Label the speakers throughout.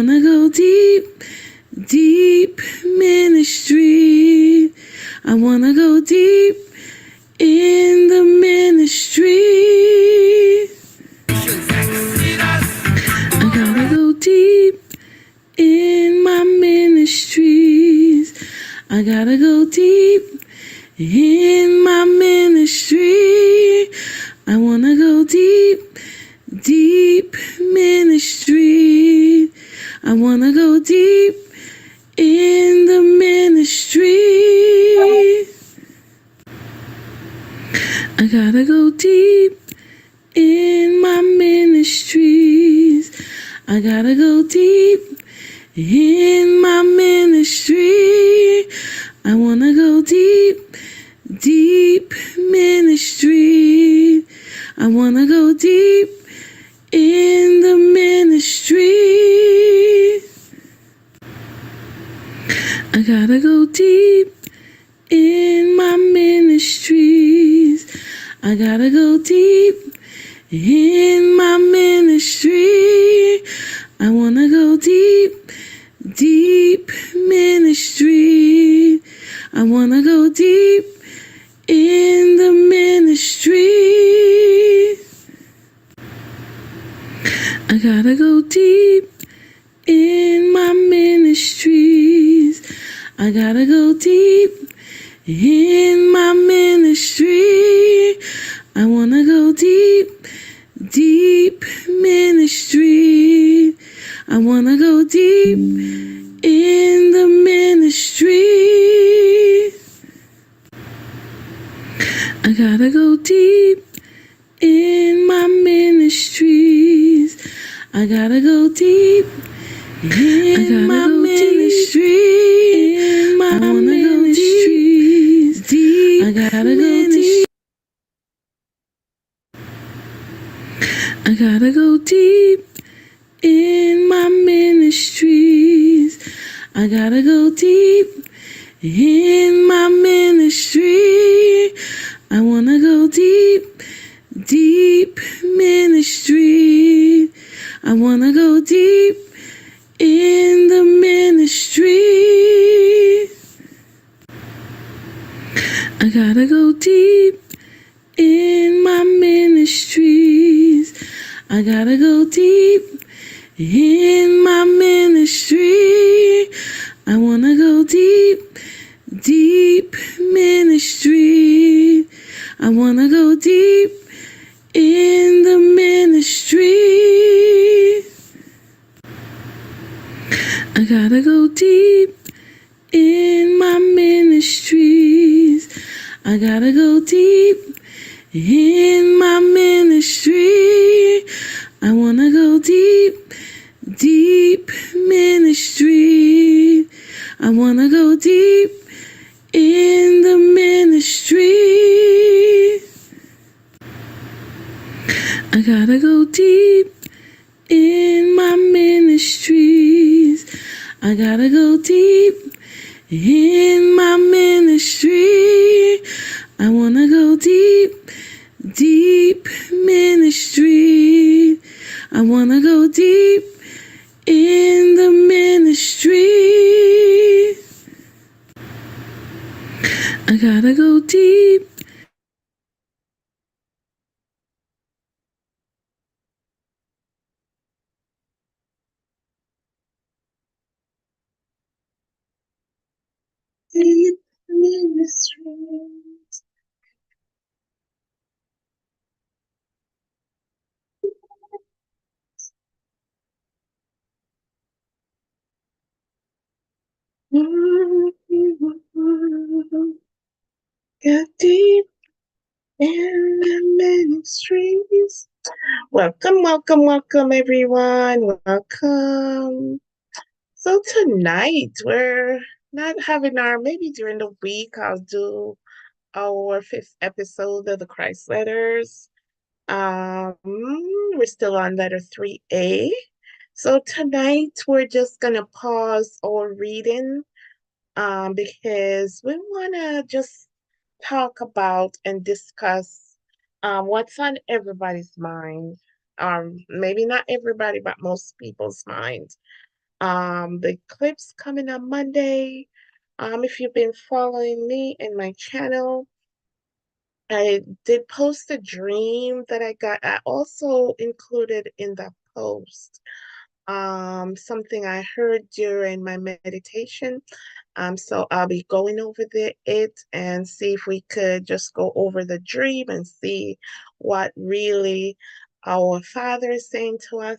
Speaker 1: wanna go deep, deep ministry. I wanna go deep in the ministry. I gotta go deep in my ministries. I gotta go deep in my ministry. I wanna go deep, deep ministry. I wanna go deep in the ministry. I gotta go deep in my ministries. I gotta go deep in my ministry. I wanna go deep, deep ministry. I wanna go deep in the ministry. I gotta go deep in my ministries. I gotta go deep in my ministry. I wanna go deep, deep ministry. I wanna go deep in the ministry. I gotta go deep in my ministries. I gotta go deep in my ministry. I wanna go deep, deep ministry. I wanna go deep in the ministry. I gotta go deep in my ministries. I gotta go deep in my ministry. I wanna go deep, deep. I gotta go deep. I gotta go deep in my ministries. I gotta go deep in my ministry. I wanna go deep, deep ministry. I wanna go deep in the ministry. I gotta go deep in my ministries. I gotta go deep in my ministry. I wanna go deep, deep ministry. I wanna go deep in the ministry. I gotta go deep in my ministries. I gotta go deep in my ministry. I wanna go deep, deep ministry. I wanna go deep in the ministry. I gotta go deep in my ministries. I gotta go deep in my ministry. I wanna go deep, deep ministry. I wanna go deep in the ministry. I gotta go deep. Deep ministries. Get deep in the ministries. Welcome, welcome, welcome, everyone. Welcome. So tonight we're not having our, maybe during the week, I'll do our fifth episode of the Christ Letters. We're still on letter 3A. So tonight we're just gonna pause our reading because we wanna just talk about and discuss what's on everybody's mind. Maybe not everybody, but most people's mind. The eclipse coming on Monday. If you've been following me in my channel, I did post a dream that I got. I also included in that post something I heard during my meditation. So I'll be going over it and see if we could just go over the dream and see what really our Father is saying to us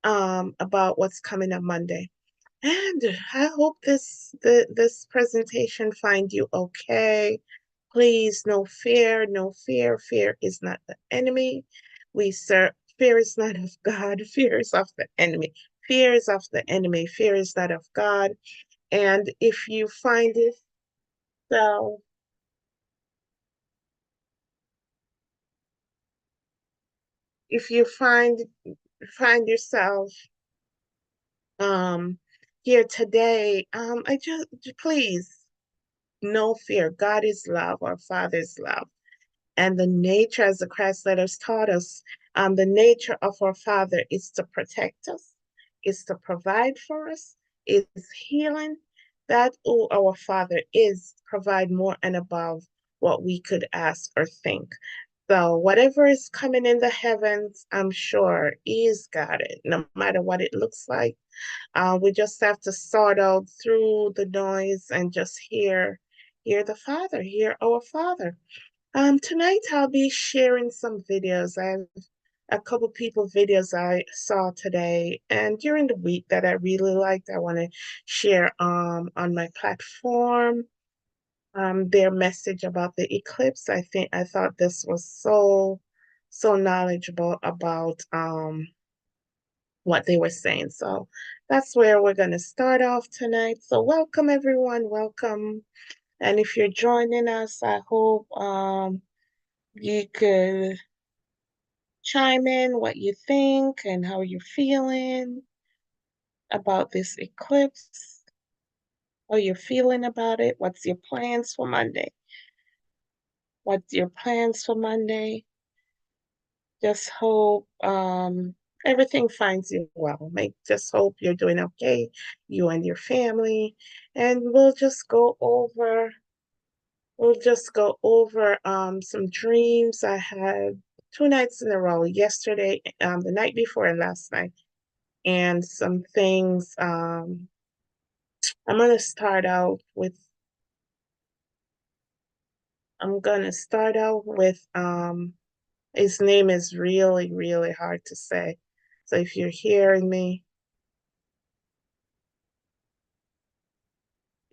Speaker 1: about what's coming up Monday. And I hope this presentation find you okay. Please, no fear, no fear. Fear is not the enemy. We serve. Fear is not of God. Fear is of the enemy. Fear is of the enemy. Fear is not of God. And if you find yourself, if you find yourself um here today, I just please no fear. God is love. Our Father is love. And the nature, as the Christ letters taught us, the nature of our Father is to protect us, is to provide for us, is healing. That who our Father is, provide more and above what we could ask or think. So whatever is coming in the heavens, I'm sure He's got it, no matter what it looks like. We just have to sort out through the noise and just hear the Father, hear our Father. Tonight I'll be sharing some videos. I have a couple people videos I saw today and during the week that I really liked. I want to share on my platform their message about the eclipse. I thought this was so knowledgeable about what they were saying. So that's where we're going to start off tonight. So welcome everyone, welcome. And if you're joining us, I hope you could chime in what you think and how you're feeling about this eclipse, how you're feeling about it, what's your plans for Monday? What's your plans for Monday? Just hope everything finds you well. Just hope you're doing okay, you and your family. And we'll just go over some dreams I had 2 nights in a row, yesterday, the night before and last night. And some things. I'm gonna start out with I'm gonna start out with his name is really hard to say. So if you're hearing me,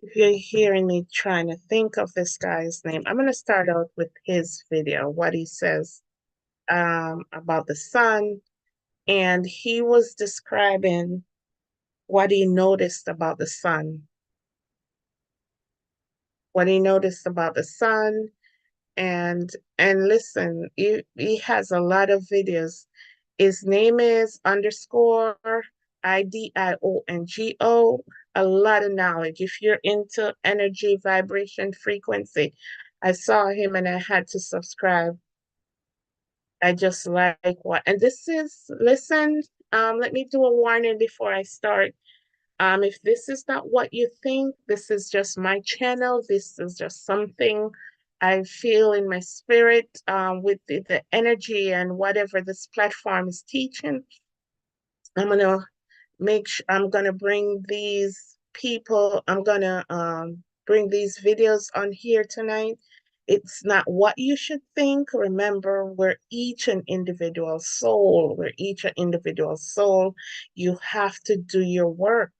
Speaker 1: if you're hearing me trying to think of this guy's name, I'm gonna start out with his video, what he says about the sun. And he was describing what he noticed about the sun, what he noticed about the sun and listen, he has a lot of videos. His name is underscore IDIONGO. A lot of knowledge. If you're into energy, vibration, frequency, I saw him and I had to subscribe. I just like what, and this is, listen, let me do a warning before I start. If this is not what you think, this is just my channel. This is just something I feel in my spirit with the energy and whatever this platform is teaching. I'm gonna bring these people, I'm gonna bring these videos on here tonight. It's not what you should think. Remember, we're each an individual soul. We're each an individual soul. You have to do your work.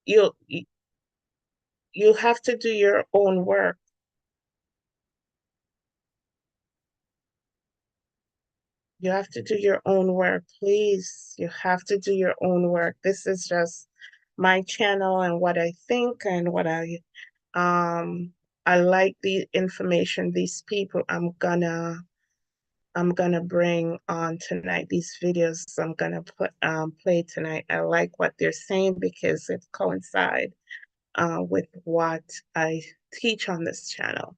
Speaker 1: You you have to do your own work. You have to do your own work, please. You have to do your own work. This is just my channel and what I think and what um I like the information these people I'm gonna bring on tonight. These videos I'm gonna play tonight. I like what they're saying because it coincides with what I teach on this channel.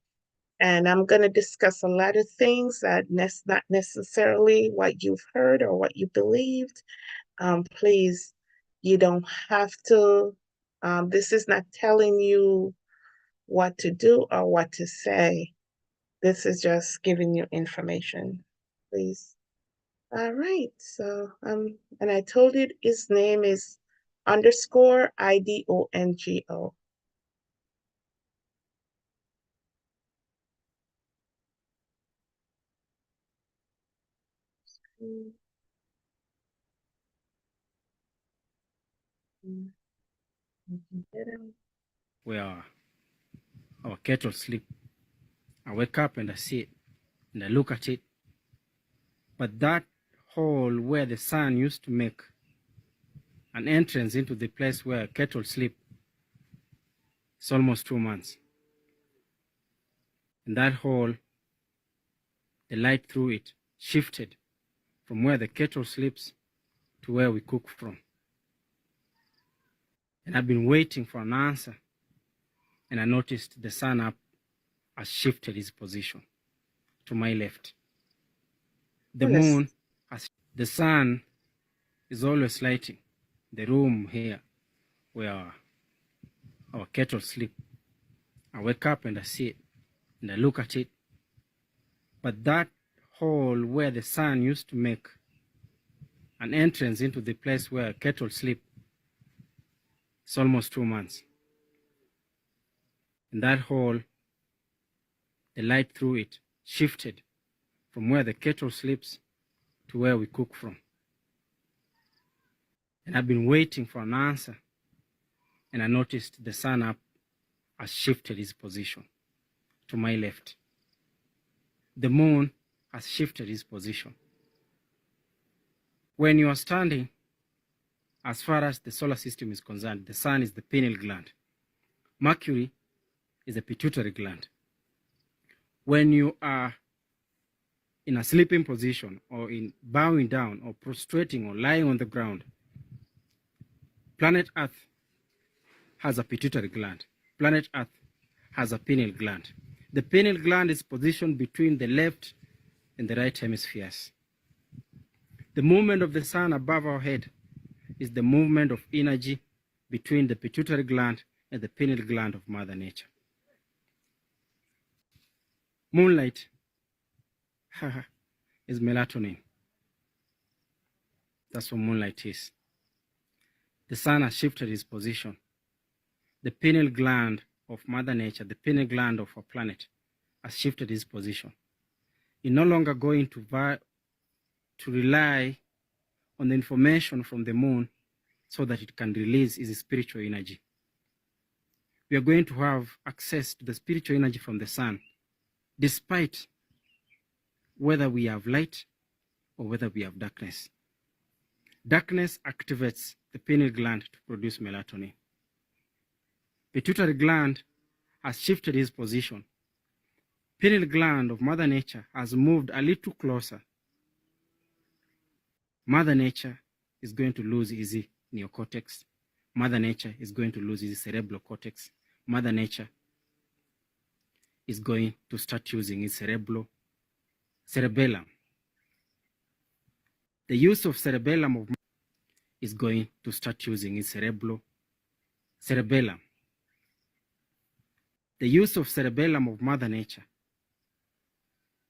Speaker 1: And I'm going to discuss a lot of things that not necessarily what you've heard or what you believed. Please, you don't have to. This is not telling you what to do or what to say. This is just giving you information, please. All right, so and I told you his name is underscore IDONGO.
Speaker 2: Where our kettle sleep. I wake up and I see it and I look at it. But that hole where the sun used to make an entrance into the place where cattle sleep, it's almost 2 months. In that hole, the light through it shifted from where the kettle sleeps to where we cook from. And I've been waiting for an answer, and I noticed the sun up has shifted its position to my left. The moon has, the sun is always lighting the room here where our cattle sleep. I wake up and I see it and I look at it. But that hole where the sun used to make an entrance into the place where cattle sleep, it's almost 2 months. In that hole, the light through it shifted from where the cattle sleeps to where we cook from. And I've been waiting for an answer, and I noticed the sun up has shifted its position to my left. The moon has shifted its position. When you are standing, as far as the solar system is concerned, the sun is the pineal gland. Mercury is the pituitary gland. When you are in a sleeping position or in bowing down or prostrating or lying on the ground, planet Earth has a pituitary gland. Planet Earth has a pineal gland. The pineal gland is positioned between the left and the right hemispheres. The movement of the sun above our head is the movement of energy between the pituitary gland and the pineal gland of Mother Nature. Moonlight is melatonin. That's what moonlight is. The sun has shifted its position. The pineal gland of Mother Nature, the pineal gland of our planet, has shifted its position. It's no longer going to rely on the information from the moon so that it can release its spiritual energy. We are going to have access to the spiritual energy from the sun, despite whether we have light or whether we have darkness. Darkness activates the pineal gland to produce melatonin. Pituitary gland has shifted its position. Pineal gland of Mother Nature has moved a little closer. Mother Nature is going to lose its neocortex. Mother Nature is going to lose its cerebral cortex. Mother Nature is going to start using its cerebellum. The use of cerebellum is going to start using its cerebellum. The use of cerebellum of Mother Nature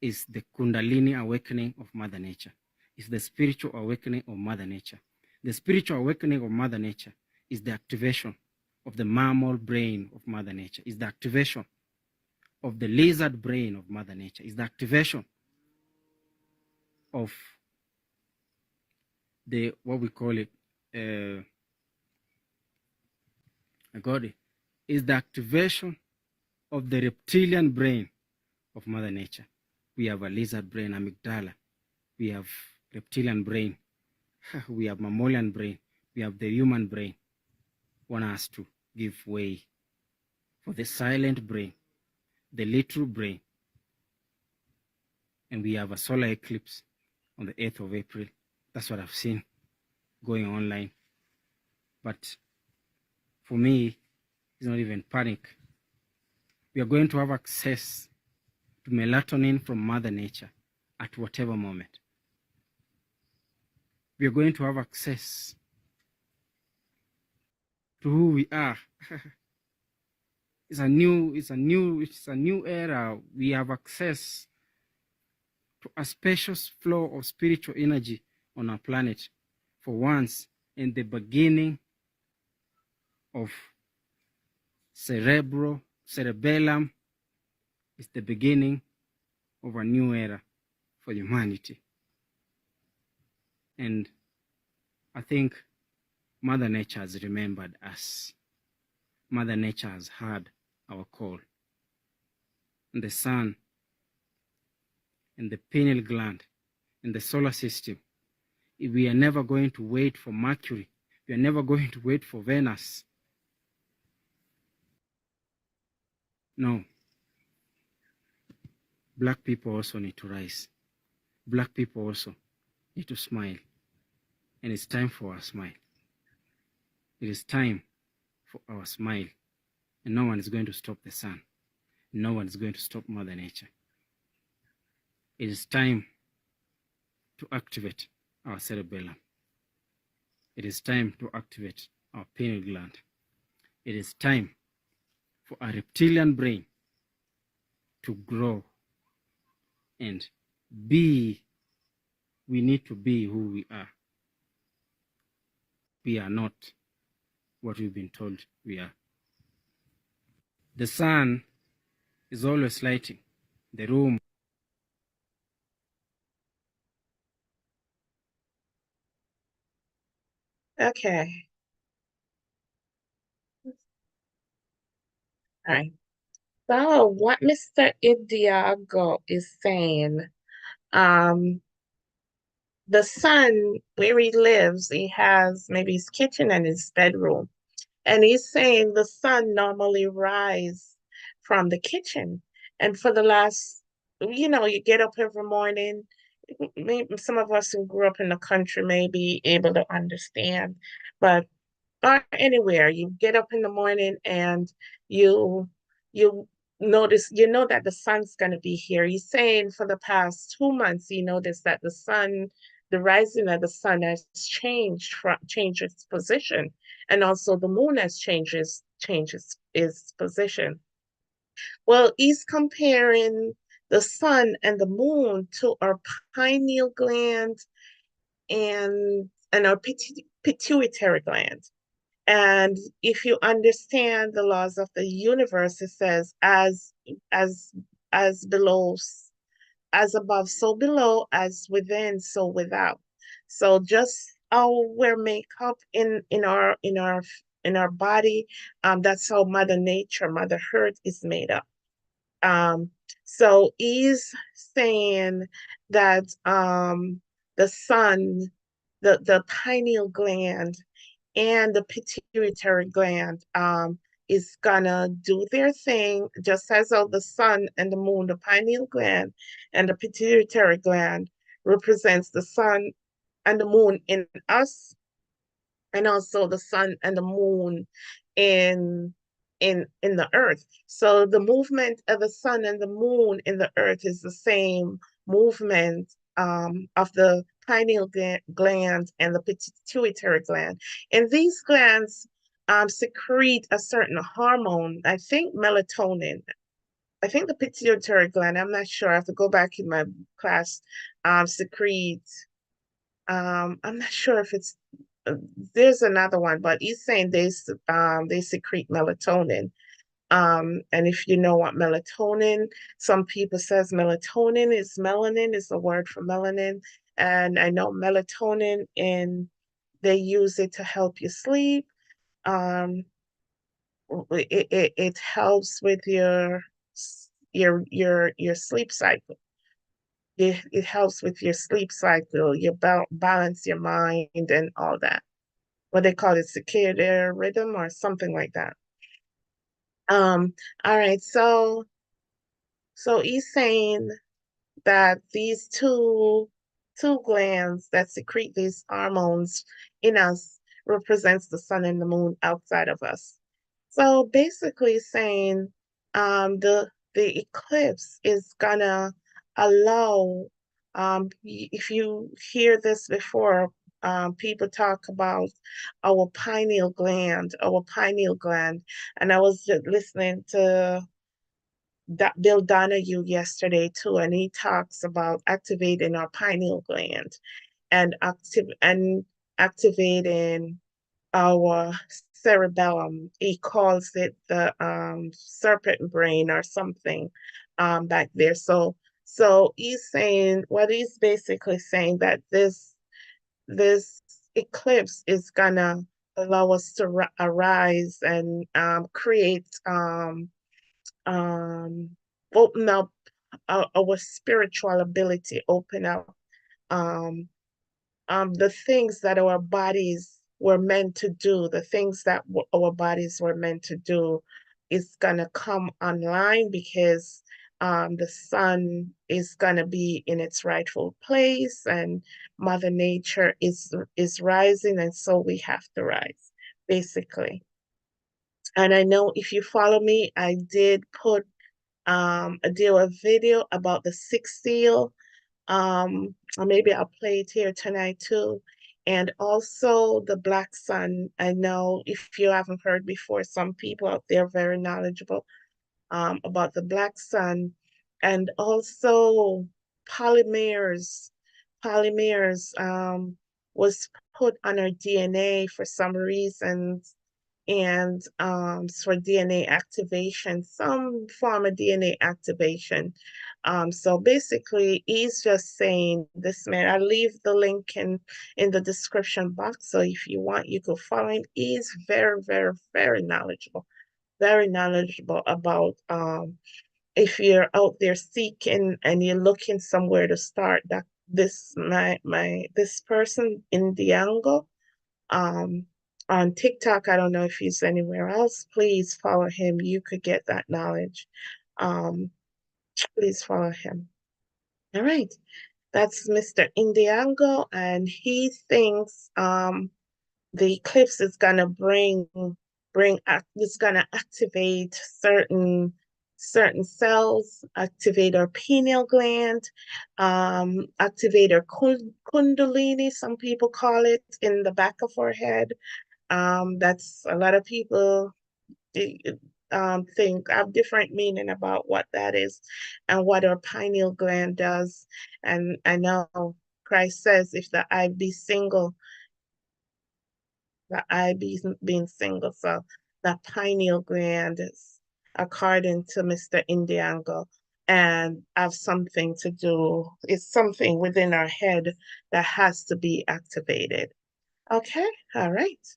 Speaker 2: is the Kundalini awakening of Mother Nature. It's the spiritual awakening of Mother Nature. The spiritual awakening of Mother Nature is the activation of the mammal brain of Mother Nature. It's the activation of the lizard brain of Mother Nature. It's the activation of the, what we call it, I got it. Is the activation of the reptilian brain of Mother Nature. We have a lizard brain, amygdala. We have reptilian brain. We have mammalian brain. We have the human brain. Want us to give way for the silent brain, the little brain. And we have a solar eclipse on the 8th of April. That's what I've seen going online. But for me, it's not even panic. We are going to have access to melatonin from Mother Nature at whatever moment. We are going to have access to who we are. It's a new era. We have access to a spacious flow of spiritual energy on our planet. For once, in the beginning of cerebellum is the beginning of a new era for humanity. And I think Mother Nature has remembered us. Mother Nature has heard our call. And the sun, and the pineal gland, and the solar system, we are never going to wait for Mercury. We are never going to wait for Venus. No. Black people also need to rise. Black people also need to smile. And it's time for our smile. It is time for our smile. And no one is going to stop the sun. No one is going to stop Mother Nature. It is time to activate our cerebellum. It is time to activate our pineal gland. It is time for our reptilian brain to grow and be. We need to be who we are. We are not what we've been told we are. The sun is always lighting the room.
Speaker 1: Okay. All right. So what Mr. Idiago is saying, um, the son where he lives, he has maybe his kitchen and his bedroom. And he's saying the sun normally rise from the kitchen. And for the last, you get up every morning. Maybe some of us who grew up in the country may be able to understand, but or anywhere. You get up in the morning and you you you know that the sun's gonna be here. He's saying for the past 2 months, he noticed that the rising of the sun has changed its position, and also the moon has changes its position. Well, he's comparing the sun and the moon to our pineal gland and our pituitary gland. And if you understand the laws of the universe, it says as as below, as above, so below, as within, so without. So just how we're made up in our body, that's how Mother Nature, Mother Earth is made up. Um, so he's saying that the sun, the pineal gland and the pituitary gland is gonna do their thing, just as how the sun and the moon, the pineal gland and the pituitary gland represents the sun and the moon in us, and also the sun and the moon in in the earth. So the movement of the sun and the moon in the earth is the same movement of the pineal gland and the pituitary gland. And these glands secrete a certain hormone, I think melatonin. I think the pituitary gland, I'm not sure, I have to go back in my class, secretes I'm not sure if it's there's another one, but he's saying they secrete melatonin. And if you know what melatonin, some people says melatonin is melanin is the word for melanin, and I know melatonin and they use it to help you sleep. Um, it helps with your sleep cycle. It helps with your sleep cycle, you balance your mind and all that. What they call it, circadian rhythm or something like that. All right, so he's saying that these two glands that secrete these hormones in us represents the sun and the moon outside of us. So basically saying the eclipse is gonna allow if you hear this before, people talk about our pineal gland, and I was just listening to Bill Donahue yesterday too, and he talks about activating our pineal gland and activating our cerebellum. He calls it the serpent brain or something back there. So he's saying what he's basically saying that this eclipse is gonna allow us to arise and create um open up our spiritual ability, open up um the things that our bodies were meant to do, the things that our bodies were meant to do is gonna come online because the sun is gonna be in its rightful place and Mother Nature is rising, and so we have to rise, basically. And I know if you follow me, I did put a video about the sixth seal, or maybe I'll play it here tonight too. And also the Black Sun. I know if you haven't heard before, some people out there are very knowledgeable about the Black Sun. And also polymers. Polymers was put on our DNA for some reasons and for DNA activation, some form of DNA activation. So basically, he's just saying this man. I leave the link in the description box. So if you want, you could follow him. He's very, very, very knowledgeable about if you're out there seeking and you're looking somewhere to start. That this person in the angle um, on TikTok. I don't know if he's anywhere else. Please follow him. You could get that knowledge. Um, please follow him. All right. That's Mr. Indiango, and he thinks the eclipse is gonna it's gonna activate certain cells, activate our pineal gland, activate our kundalini, some people call it, in the back of our head. That's a lot of people think have different meaning about what that is and what our pineal gland does. And I know Christ says, if the eye be single, the eye being single. So the pineal gland is, according to Mr. Indiango, and have something to do, it's something within our head that has to be activated. Okay, all right.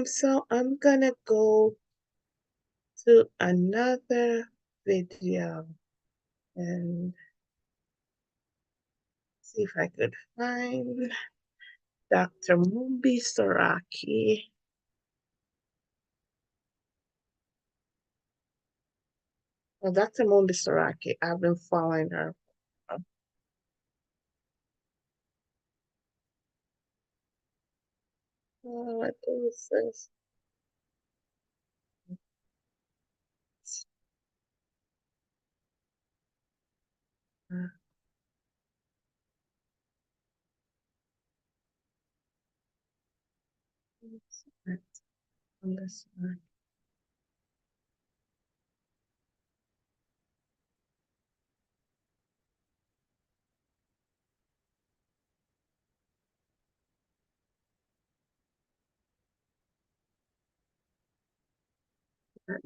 Speaker 1: So I'm gonna go to another video and see if I could find Dr. Mumbi Soraki. Well, Dr. Mumbi Soraki, I've been following her. What is this? Uh, on this one.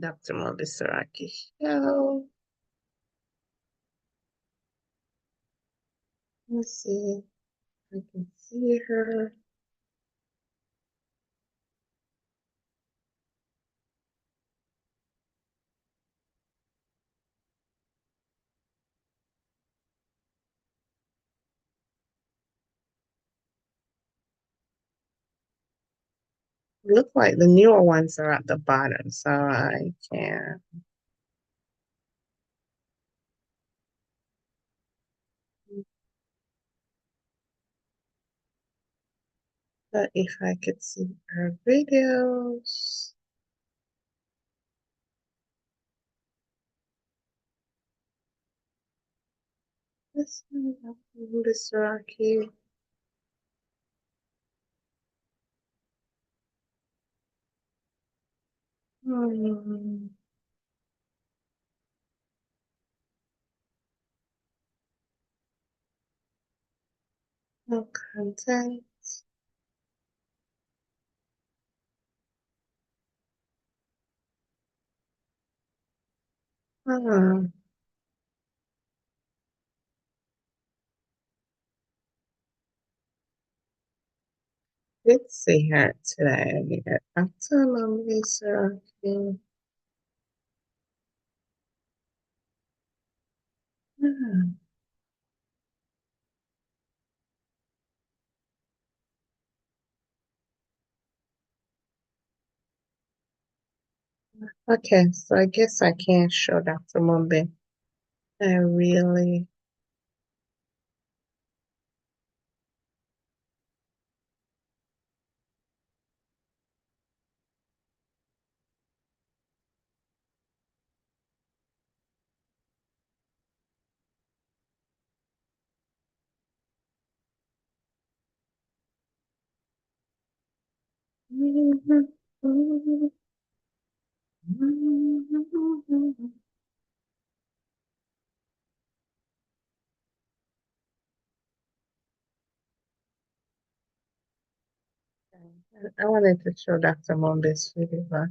Speaker 1: Dr. Mumbi Soraki show. Let's see. I can see her. Look like the newer ones are at the bottom, so I can. But if I could see her videos. This one, Mumbi Soraki. Hmm. No content. Hmm. Let's see here today. We got October, Lisa. Hmm. Okay, so I guess I can't show Dr. Mumbai. I really. I wanted to show Dr. Mumbai video, but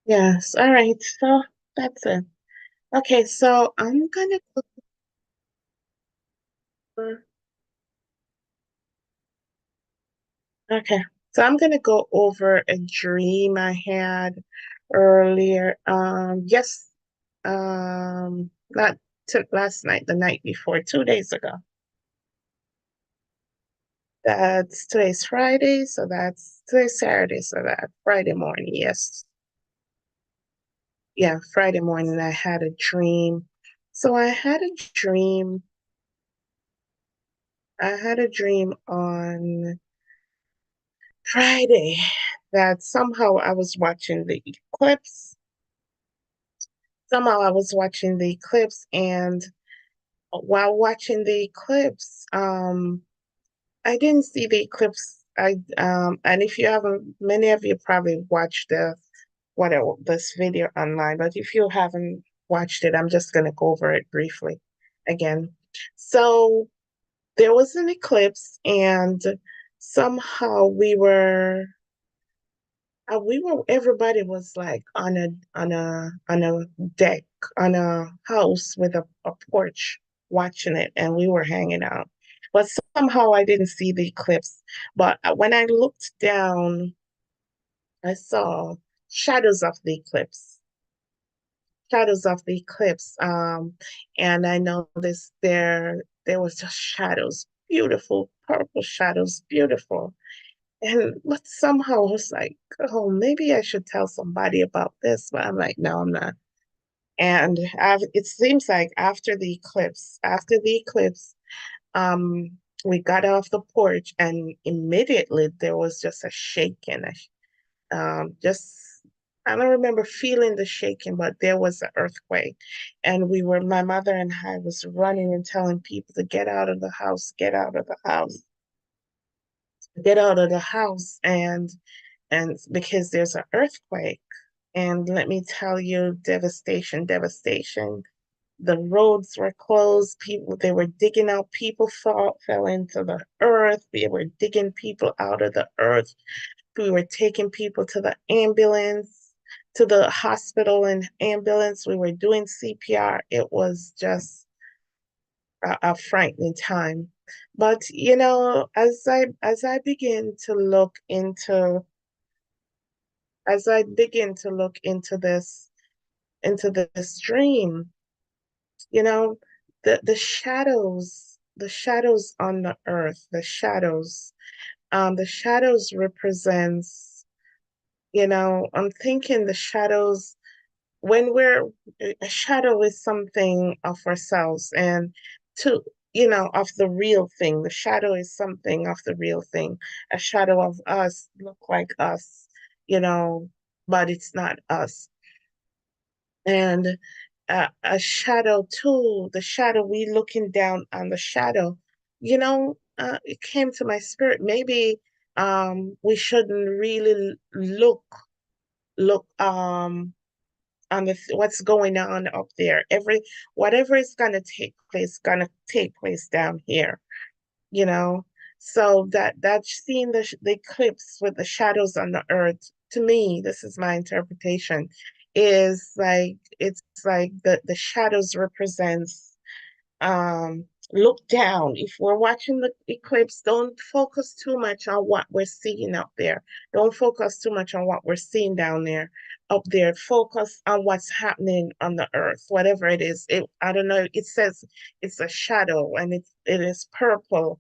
Speaker 1: yes, all right. So that's it. Okay, so I'm gonna go over, okay, so I'm gonna go over a dream I had earlier. Not last night, the night before, 2 days ago. That's today's Friday, so that's today's Saturday, so that Friday morning, yes. Yeah, Friday morning I had a dream. So I had a dream on Friday that somehow I was watching the eclipse. Somehow I was watching the eclipse, and while watching the eclipse, I didn't see the eclipse. And if you haven't, many of you probably watched the whatever this video online, but if you haven't watched it, I'm just gonna go over it briefly again. So there was an eclipse, and somehow everybody was like on a deck, on a house with a porch watching it, and we were hanging out. But somehow I didn't see the eclipse. But when I looked down, I saw shadows of the eclipse. Shadows of the eclipse. And I noticed there was just shadows, beautiful purple shadows, beautiful. And but somehow I was like, oh, maybe I should tell somebody about this. But I'm like, no, I'm not. And it seems like after the eclipse, um, we got off the porch, and immediately there was just a shaking. Just I don't remember feeling the shaking, but there was an earthquake, and my mother and I was running and telling people to get out of the house, get out of the house, get out of the house, and because there's an earthquake. And let me tell you, devastation, devastation. The roads were closed. They were digging out. People fell into the earth. They were digging people out of the earth. We were taking people to the ambulance, to the hospital and ambulance. We were doing CPR. It was just a frightening time. But as I begin to look into as I begin to look into this dream, you know, the shadows on the earth, the shadows represents, I'm thinking the shadows when we're a shadow is something of ourselves, and to of the real thing. The shadow is something of the real thing. A shadow of us look like us, you know, but it's not us. And a shadow too, the shadow, we looking down on the shadow, it came to my spirit. Maybe we shouldn't really look on what's going on up there. Whatever is gonna take place down here, you know. So that seeing the eclipse with the shadows on the earth, to me, this is my interpretation, is like it's like the shadows represents look down. If we're watching the eclipse, don't focus too much on what we're seeing up there. Don't focus too much on what we're seeing down there up there. Focus on what's happening on the earth, whatever it is. I don't know, it says it's a shadow and it is purple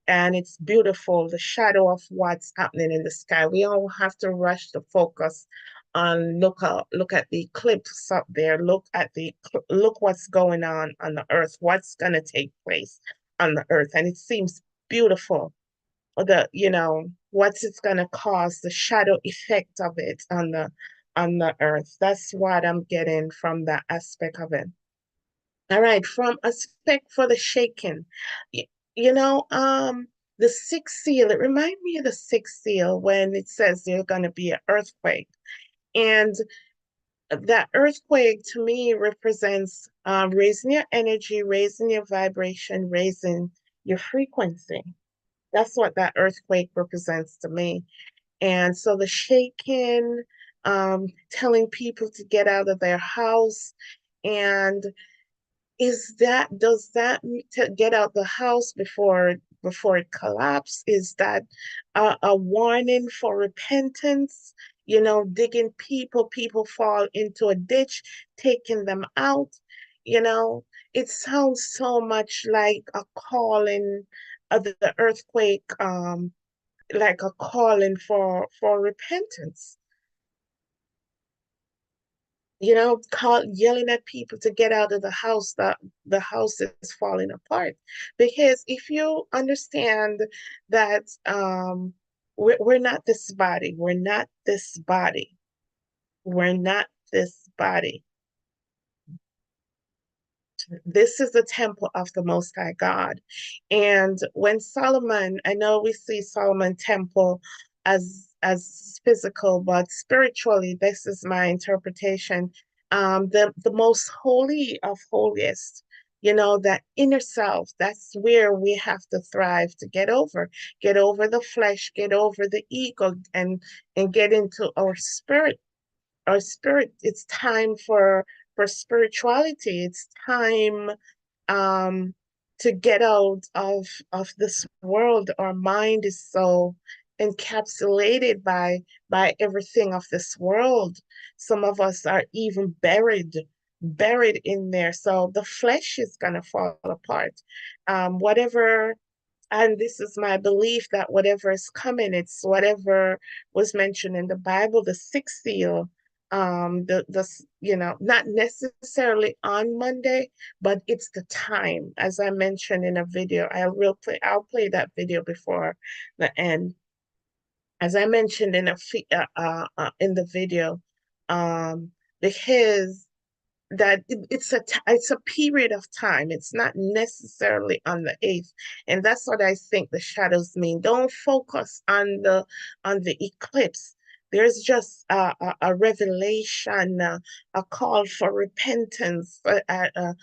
Speaker 1: and it's beautiful, the shadow of what's happening in the sky. We don't have to rush to focus on look at the eclipse up there. Look what's going on the earth. What's gonna take place on the earth, and it seems beautiful. What's it's gonna cause, the shadow effect of it on the earth. That's what I'm getting from that aspect of it. All right, from aspect for the shaking. Y- You know, the sixth seal, it reminds me of the sixth seal when it says there's gonna be an earthquake. And that earthquake to me represents raising your energy, raising your vibration, raising your frequency. That's what that earthquake represents to me. And so the shaking, telling people to get out of their house, and does that to get out the house before it collapses? Is that a warning for repentance? Digging people fall into a ditch, taking them out. You know, it sounds so much like a calling of the earthquake, like a calling for repentance. Yelling at people to get out of the house, that the house is falling apart. Because if you understand that we're not this body, we're not this body. This is the temple of the Most High God. And when Solomon, I know we see Solomon temple as physical, but spiritually, this is my interpretation. The most holy of holiest, that inner self, that's where we have to thrive to get over the flesh, get over the ego, and get into our spirit. It's time for spirituality. It's time um to get out of this world. Our mind is so encapsulated by everything of this world. Some of us are even buried in there. So the flesh is gonna fall apart. Whatever, and this is my belief, that whatever is coming, it's whatever was mentioned in the Bible, the sixth seal, not necessarily on Monday, but it's the time. As I mentioned in a video, I'll play that video before the end. As I mentioned in the video, because that it's a period of time. It's not necessarily on the eighth, and that's what I think the shadows mean. Don't focus on the eclipse. There's just a revelation, a call for repentance, a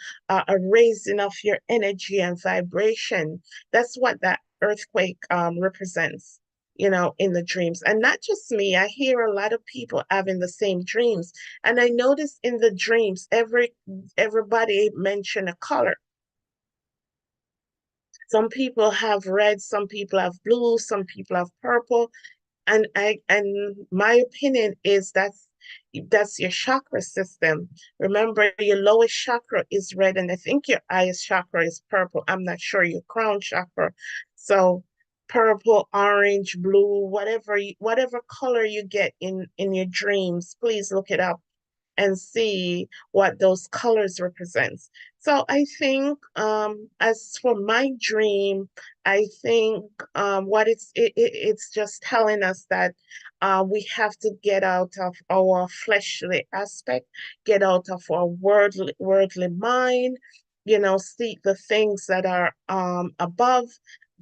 Speaker 1: raising of your energy and vibration. That's what that earthquake represents, in the dreams. And not just me, I hear a lot of people having the same dreams. And I noticed in the dreams, everybody mentioned a color. Some people have red, some people have blue, some people have purple. And my opinion is that's your chakra system. Remember, your lowest chakra is red, and I think your highest chakra is purple. I'm not sure, your crown chakra. So purple, orange, blue, whatever color you get in your dreams, please look it up and see what those colors represents. So I think as for my dream, I think what it's just telling us that we have to get out of our fleshly aspect, get out of our worldly mind, seek the things that are above.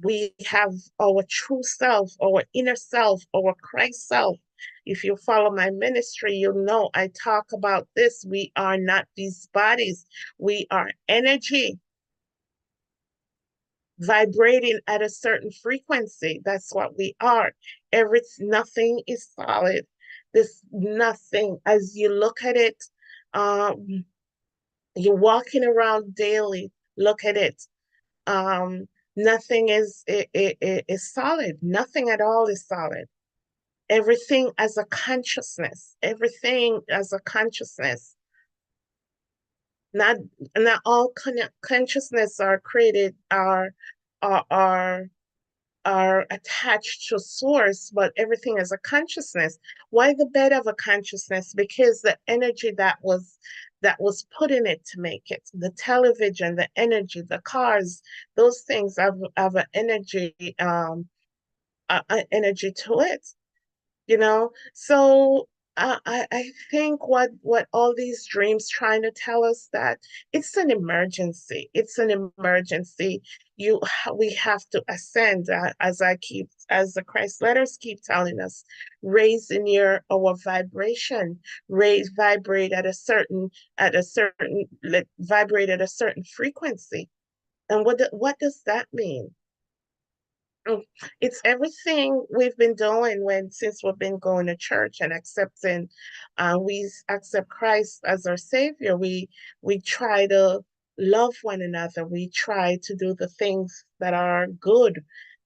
Speaker 1: We have our true self, our inner self, our Christ self. If you follow my ministry, you'll know I talk about this. We are not these bodies. We are energy vibrating at a certain frequency. That's what we are. Nothing is solid. This nothing, as you look at it, um, you're walking around daily, look at it. Nothing is solid. Nothing at all is solid. Everything as a consciousness. Everything as a consciousness. Not not all consciousness are created are are are attached to source, but everything is a consciousness. Why the bed of a consciousness? Because the energy that was put in it to make it, the television, the energy, the cars, those things have an energy, energy to it, so I think what all these dreams trying to tell us that it's an emergency. It's an emergency. We have to ascend, as the Christ letters keep telling us, raising our vibration, vibrate vibrate at a certain frequency. And what does that mean? Mm, It's everything we've been doing since we've been going to church and accepting, we accept Christ as our Savior. We try to love one another. We try to do the things that are good,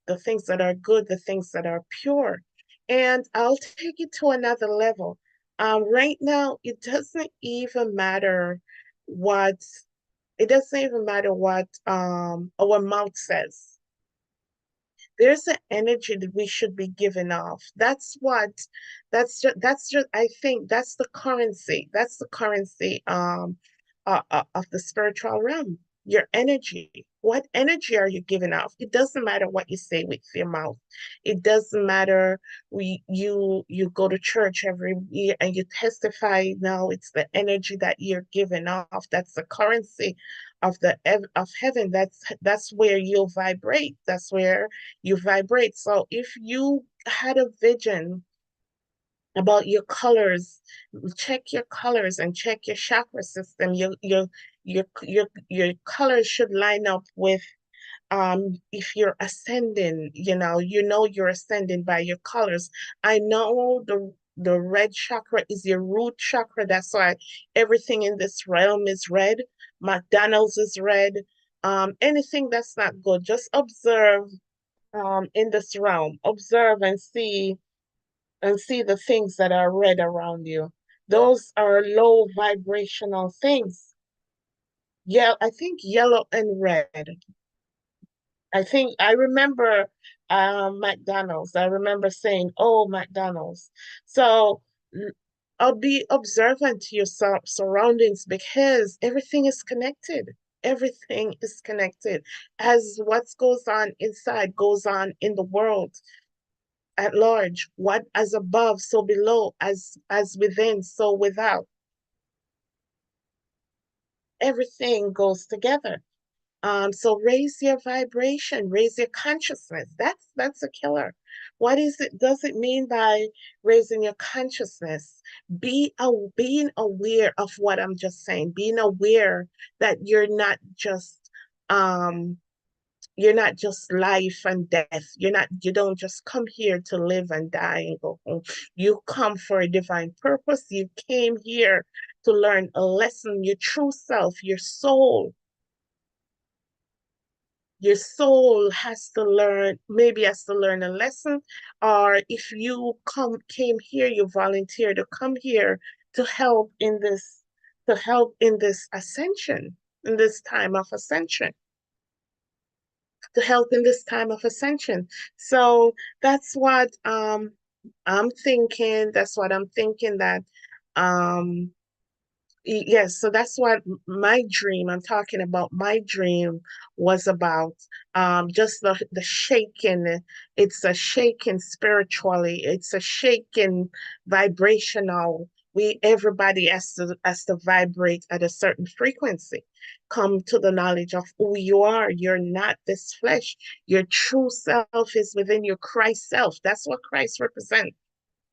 Speaker 1: the things that are pure. And I'll take it to another level. Right now, what it doesn't even matter what our mouth says. There's an energy that we should be giving off. That's just I think that's the currency. That's the currency of the spiritual realm. Your energy. What energy are you giving off? It doesn't matter what you say with your mouth. It doesn't matter you go to church every year and you testify. Now it's the energy that you're giving off. That's the currency of heaven. That's where you'll vibrate. That's where you vibrate. So if you had a vision about your colors, check your colors and check your chakra system. Your colors should line up with, if you're ascending, you're ascending by your colors. I know the red chakra is your root chakra. That's why everything in this realm is red. McDonald's is red. Anything that's not good, just observe, in this realm. Observe and see the things that are red around you. Those are low vibrational things. Yeah, I think yellow and red. I think I remember, McDonald's. I remember saying, "Oh, McDonald's." So I'll be observant to your surroundings because everything is connected. Everything is connected. As what goes on inside goes on in the world at large. What as above, so below, as within, so without. Everything goes together. So raise your vibration, raise your consciousness. That's a killer. What is it? Does it mean by raising your consciousness? Being aware of what I'm just saying, being aware that um you're not just life and death. You don't just come here to live and die and go home. You come for a divine purpose. You came here to learn a lesson, your true self, your soul has to learn a lesson, or if you came here, you volunteer to come here to help in this ascension, in this time of ascension, to help in this time of ascension. So that's what I'm thinking. That's what I'm thinking, that um Yes, so that's what my dream, I'm talking about my dream was about. Just the shaking. It's a shaking spiritually. It's a shaking vibrational. Everybody has to vibrate at a certain frequency. Come to the knowledge of who you are. You're not this flesh. Your true self is within your Christ self. That's what Christ represents.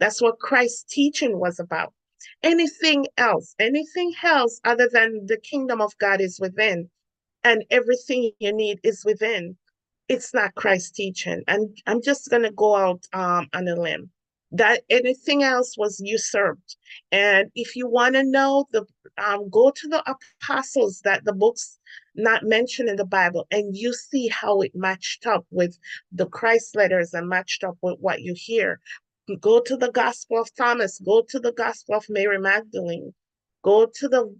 Speaker 1: That's what Christ's teaching was about. Anything else other than the kingdom of God is within, and everything you need is within. It's not Christ's teaching. And I'm just going to go out on a limb. That anything else was usurped. And if you want to know go to the apostles that the books not mentioned in the Bible, and you see how it matched up with the Christ letters and matched up with what you hear. Go to the Gospel of Thomas. Go to the Gospel of Mary Magdalene. Go to the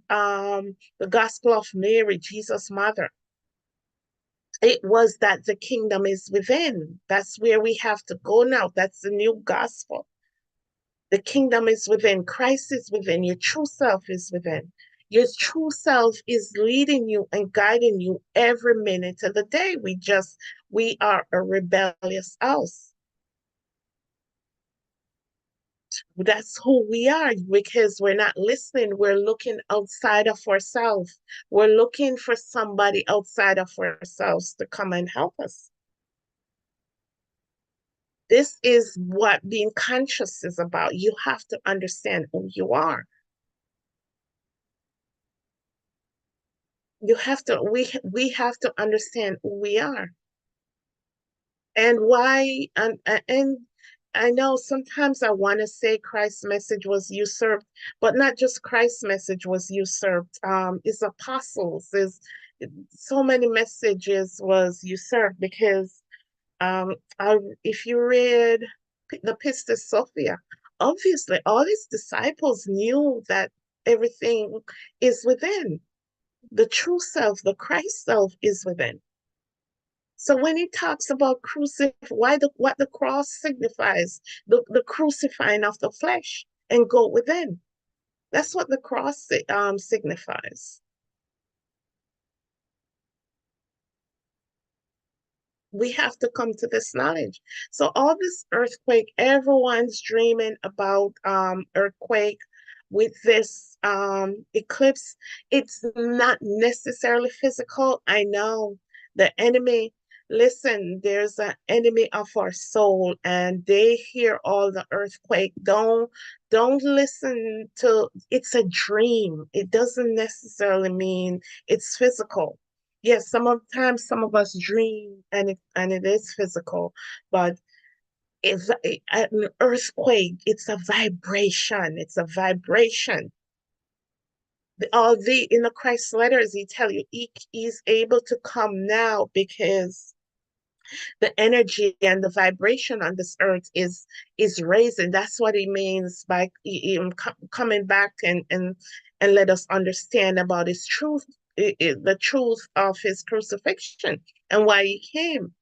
Speaker 1: Gospel of Mary, Jesus' mother. It was that the kingdom is within. That's where we have to go now. That's the new gospel. The kingdom is within. Christ is within. Your true self is within. Your true self is leading you and guiding you every minute of the day. We are a rebellious house. That's who we are because we're not listening. We're looking outside of ourselves. We're looking for somebody outside of ourselves to come and help us. This is what being conscious is about. You have to understand who you are. We have to understand who we are and why. And I know sometimes I want to say Christ's message was usurped, but not just Christ's message was usurped. His apostles, is so many messages was usurped because if you read the Pistis Sophia, obviously all his disciples knew that everything is within. The true self, the Christ self is within. So when he talks about what the cross signifies, the crucifying of the flesh and go within. That's what the cross signifies. We have to come to this knowledge. So all this earthquake, everyone's dreaming about earthquake with this eclipse. It's not necessarily physical. I know the enemy, listen, there's an enemy of our soul and they hear all the earthquake. Don't listen to it's a dream. It doesn't necessarily mean it's physical. Yes, sometimes some of us dream and it is physical, but it's an earthquake. It's a vibration. It's a vibration. All the in the Christ letters, he tell you he is able to come now because the energy and the vibration on this earth is raising. That's what he means by coming back and let us understand about his truth, the truth of his crucifixion and why he came.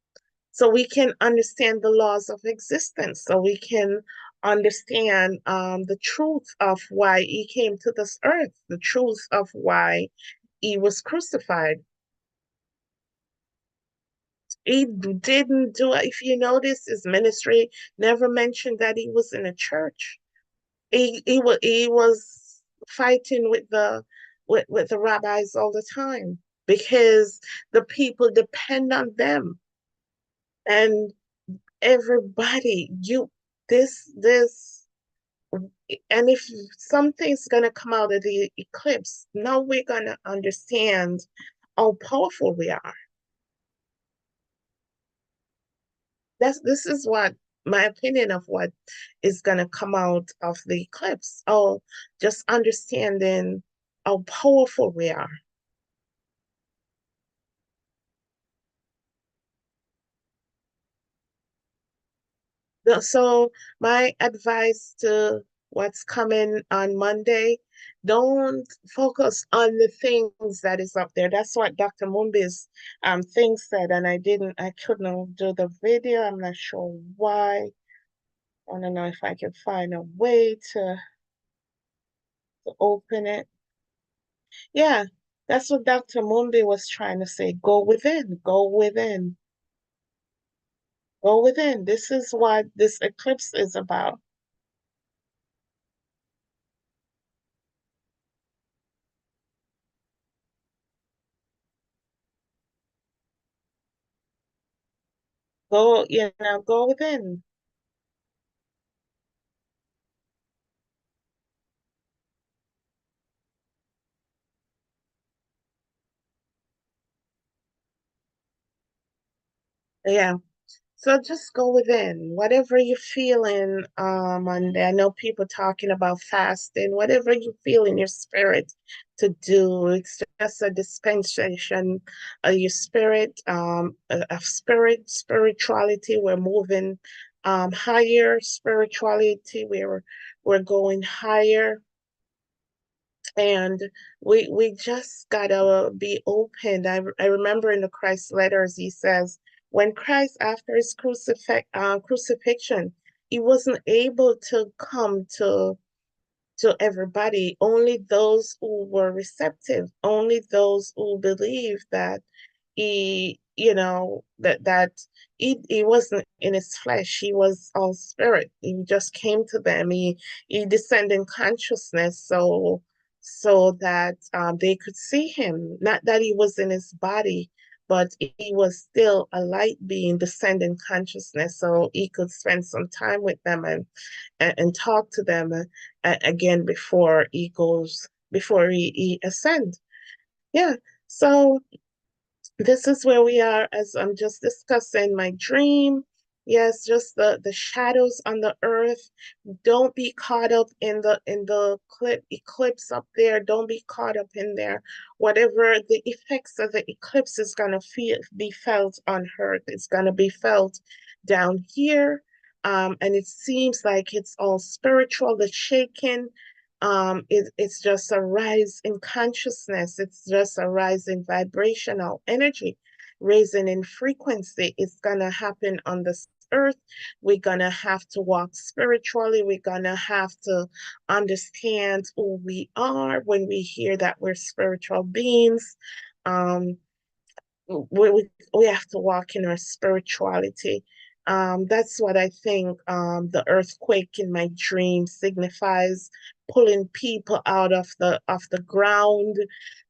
Speaker 1: So we can understand the laws of existence. So we can understand the truth of why he came to this earth, the truth of why he was crucified. He didn't do it. If you notice, his ministry never mentioned that he was in a church. He was fighting with the rabbis all the time because the people depend on them. And everybody, this and if something's gonna come out of the eclipse, now we're gonna understand how powerful we are. This is what my opinion of what is going to come out of the eclipse. Oh, just understanding how powerful we are. So my advice to what's coming on Monday, don't focus on the things that is up there. That's what Dr. Mumbi's thing said, and I couldn't do the video. I'm not sure why. I don't know if I can find a way to open it. Yeah, that's what Dr. Mumbi was trying to say. Go within, go within, go within. This is what this eclipse is about. Go, go within. Yeah. So just go within, whatever you're feeling. And I know people talking about fasting, whatever you feel in your spirit to do. It's just a dispensation of your spirit, of spirituality. We're moving higher spirituality. We're going higher. And we just gotta be open. I remember in the Christ letters he says when Christ after his crucifixion he wasn't able to come to everybody, only those who were receptive, only those who believed that that he wasn't in his flesh, he was all spirit. He just came to them. He descended in consciousness so that they could see him. Not that he was in his body, but he was still a light being descending consciousness, so he could spend some time with them and talk to them again before he ascend. Yeah. So this is where we are as I'm just discussing my dream. Yes, just the shadows on the earth. Don't be caught up in the eclipse up there. Don't be caught up in there. Whatever the effects of the eclipse is gonna be felt on earth. It's gonna be felt down here. And it seems like it's all spiritual, the shaking. It's just a rise in consciousness. It's just a rise in vibrational energy, raising in frequency. It's gonna happen on this earth. We're gonna have to walk spiritually. We're gonna have to understand who we are when we hear that we're spiritual beings. Um, we have to walk in our spirituality. That's what I think the earthquake in my dream signifies, pulling people out of the ground.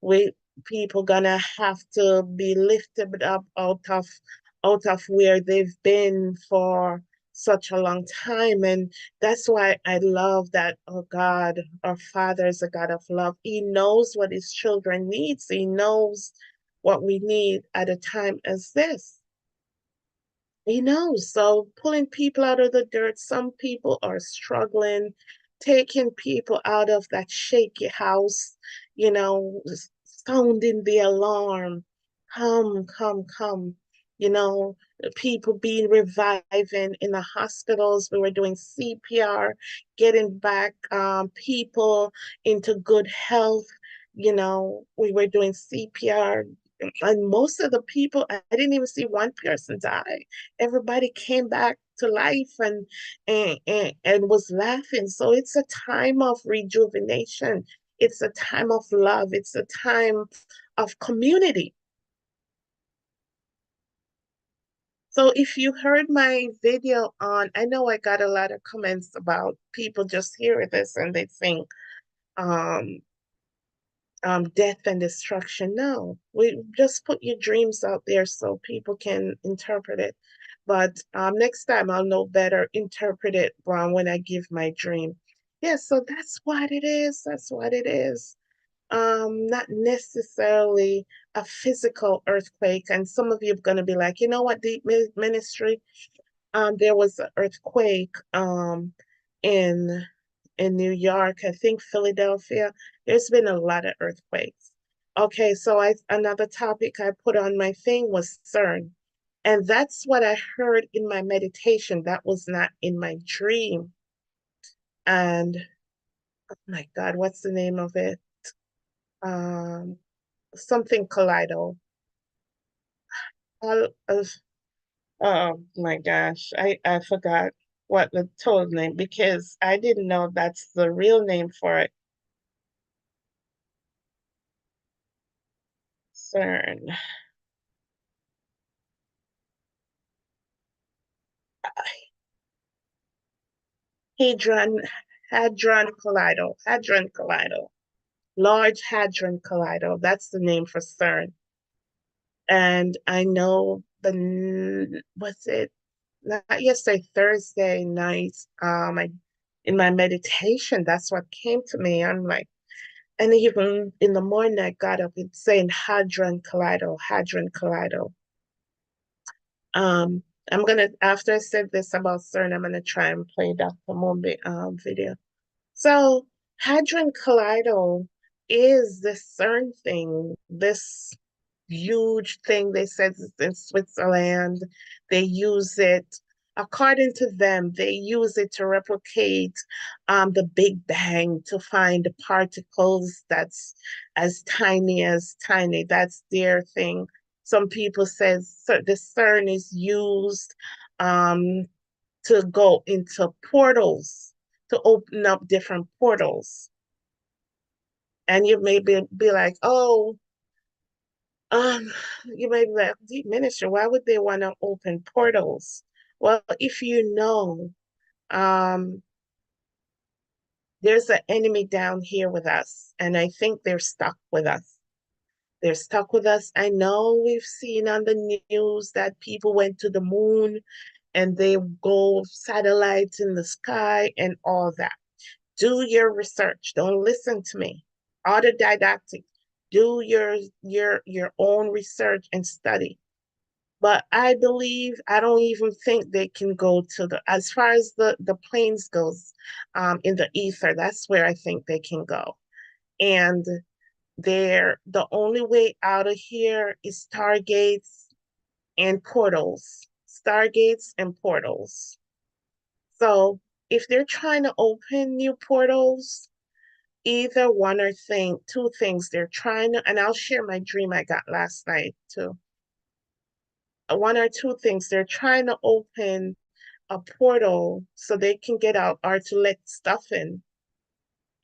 Speaker 1: We people gonna have to be lifted up out of where they've been for such a long time. And that's why I love that, oh God, our Father is a God of love. He knows what his children needs. He knows what we need at a time as this. You know, so pulling people out of the dirt, some people are struggling, taking people out of that shaky house, sounding the alarm. Come, come, come. You know, people being reviving in the hospitals. We were doing CPR, getting back people into good health. We were doing CPR, and most of the people, I didn't even see one person die. Everybody came back to life and was laughing. So it's a time of rejuvenation. It's a time of love. It's a time of community. So if you heard my video on, I know I got a lot of comments about people just hear this and they think um death and destruction. No, we just put your dreams out there so people can interpret it. But next time I'll know better, interpret it when I give my dream. Yeah, so that's what it is. That's what it is. Not necessarily a physical earthquake. And some of you are going to be like, you know what, deep ministry? There was an earthquake in in New York, I think Philadelphia. There's been a lot of earthquakes. Okay, so another topic I put on my thing was Cern. And that's what I heard in my meditation. That was not in my dream. And oh my God, what's the name of it? Um, Something Kaleido. All of, oh my gosh, I forgot what the total name because I didn't know that's the real name for it. Cern. Hadron, Hadron Collider, Large Hadron Collider. That's the name for CERN. And I know what's it? Not yesterday, Thursday night. In my meditation, that's what came to me. I'm like, and even in the morning, I got up and saying Hadron Collider, Hadron Collider. Um, I'm gonna after I said this about CERN, I'm gonna try and play Dr. Mumbi video. So Hadron Collider is this CERN thing, this huge thing they said is in Switzerland. They use it, according to them, they use it to replicate the Big Bang to find particles that's as tiny as tiny. That's their thing. Some people says the CERN is used um, to go into portals, to open up different portals. And you may be like, oh, um, you may be like, deep minister, why would they want to open portals? Well, if you know, um, there's an enemy down here with us, and I think they're stuck with us. They're stuck with us. I know we've seen on the news that people went to the moon and they go satellites in the sky and all that. Do your research. Don't listen to me. Autodidactic. Do your own research and study. But I believe I don't even think they can go to the as far as the planes goes in the ether. That's where I think they can go. And they're the only way out of here is stargates and portals. Stargates and portals. So if they're trying to open new portals, either one or two things they're trying to, and I'll share my dream I got last night too. One or two things they're trying to open a portal so they can get out or to let stuff in.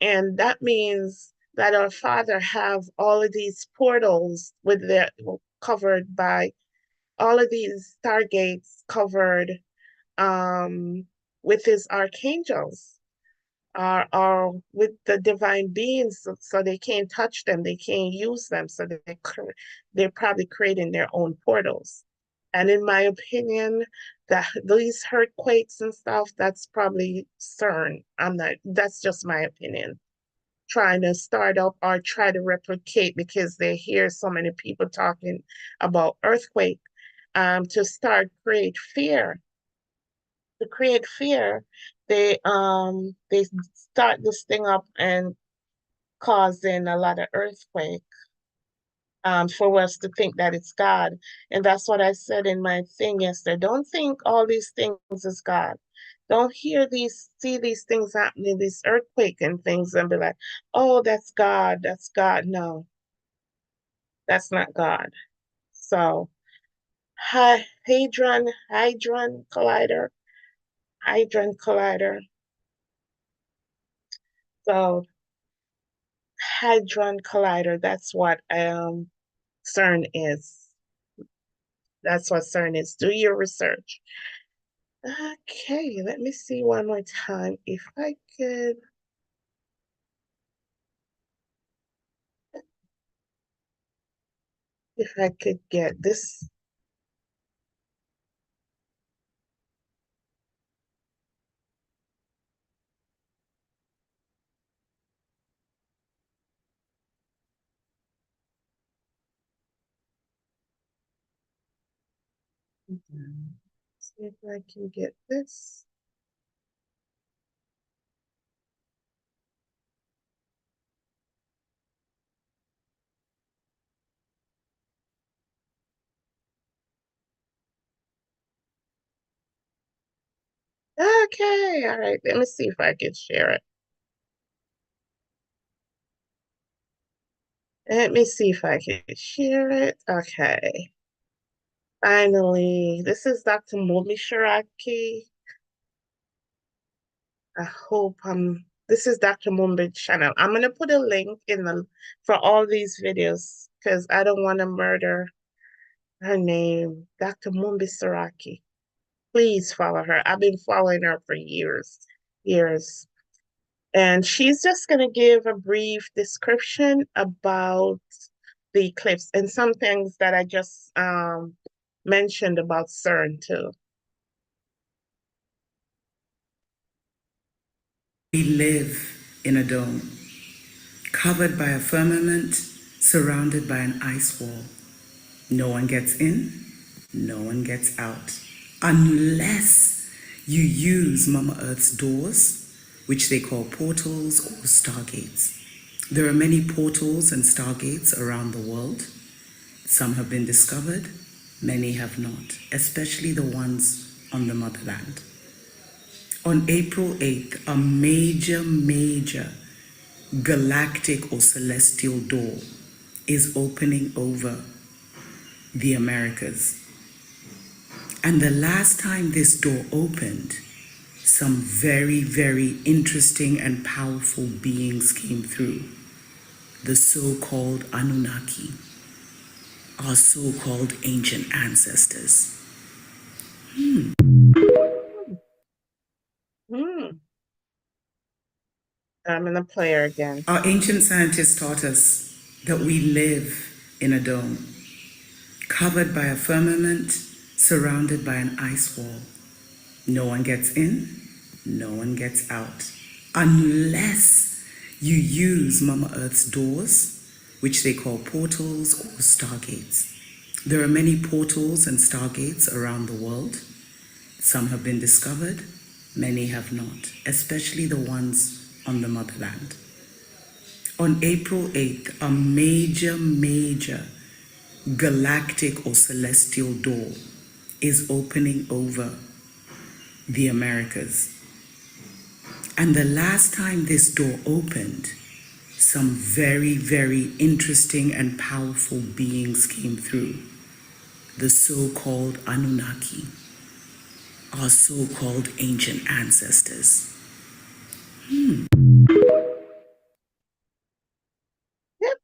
Speaker 1: And that means that our Father have all of these portals with their covered by all of these stargates covered um with his archangels are with the divine beings so they can't touch them, they can't use them, so they're probably creating their own portals. And in my opinion, that these earthquakes and stuff, that's probably CERN. I'm not, that's just my opinion. Trying to start up or try to replicate because they hear so many people talking about earthquake to start create fear, they start this thing up and causing a lot of earthquake for us to think that it's God. And that's what I said in my thing yesterday. Don't think all these things is God. Don't see these things happening, this earthquake and things, and be like, oh, that's God, that's God. No, that's not God. So, Hadron Collider, Hadron Collider. So Hadron Collider. That's what CERN is. That's what CERN is. Do your research. Okay, let me see one more time if I could get this. See if I can get this. Okay, all right. Let me see if I can share it. Let me see if I can share it. Okay. Finally, this is Dr. Momi Shiraki. I hope this is Dr. Mumbi's channel. I'm gonna put a link in the for all these videos because I don't want to murder her name, Dr. Mumbi Saraki. Please follow her. I've been following her for years, years. And she's just going to give a brief description about the eclipse and some things that I just mentioned about Cern too.
Speaker 3: We live in a dome, covered by a firmament, surrounded by an ice wall. No one gets in, no one gets out, unless you use Mama Earth's doors, which they call portals or stargates. There are many portals and stargates around the world. Some have been discovered, many have not, especially the ones on the motherland. On April 8th, a major galactic or celestial door is opening over the Americas. And the last time this door opened, some very interesting and powerful beings came through. The so-called Anunnaki, our so-called ancient ancestors.
Speaker 1: Hmm. I'm gonna play her again.
Speaker 3: Our ancient scientists taught us that we live in a dome, covered by a firmament, surrounded by an ice wall. No one gets in, no one gets out, unless you use Mama Earth's doors, which they call portals or stargates. There are many portals and stargates around the world. Some have been discovered, many have not, especially the ones on the motherland. On April 8th, a major galactic or celestial door is opening over the Americas. And the last time this door opened, some very interesting and powerful beings came through. The so-called Anunnaki, our so-called ancient ancestors.
Speaker 1: Yep.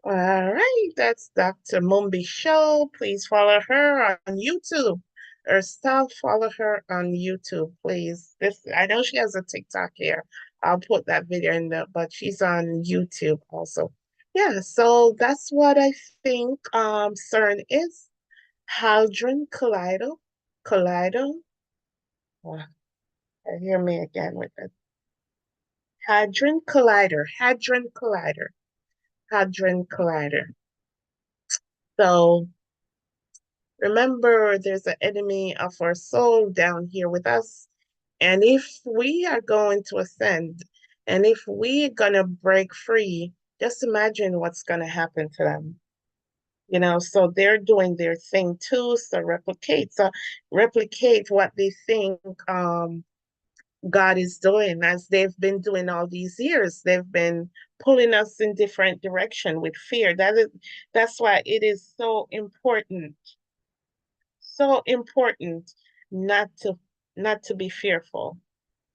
Speaker 1: All right, that's Dr. Mumbi Show. Please follow her on YouTube. Or stop follow her on YouTube, please. This I know she has a TikTok here. I'll put that video in there, but she's on YouTube also. Yeah, so that's what I think CERN is. Hadron Collider. Oh, hear me again with it. Hadron Collider. So remember, there's an enemy of our soul down here with us. And if we are going to ascend, and if we're going to break free, just imagine what's going to happen to them. You know, so they're doing their thing too. So replicate what they think God is doing, as they've been doing all these years. They've been pulling us in different direction with fear. That's why it is so important not to not to be fearful,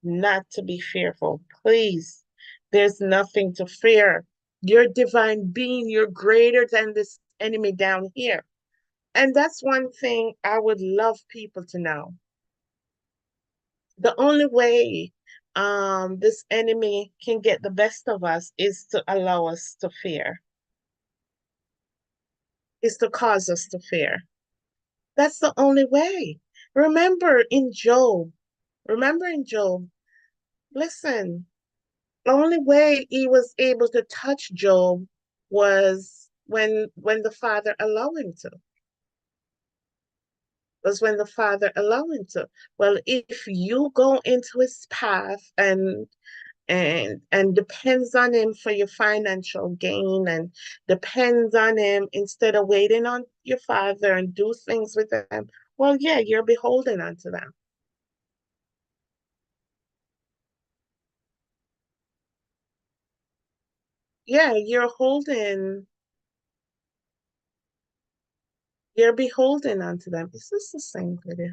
Speaker 1: not to be fearful. Please, there's nothing to fear. You're divine being, you're greater than this enemy down here. And that's one thing I would love people to know. The only way this enemy can get the best of us is to allow us to fear, is to cause us to fear. That's the only way. Remember in Job, remember in Job, listen, the only way he was able to touch Job was when the father allowed him to. Was when the father allowed him to. Well, if you go into his path and depends on him for your financial gain and depends on him instead of waiting on your father and do things with them, well, yeah, you're beholden unto them. Yeah, you're beholden unto them. Is this the same video?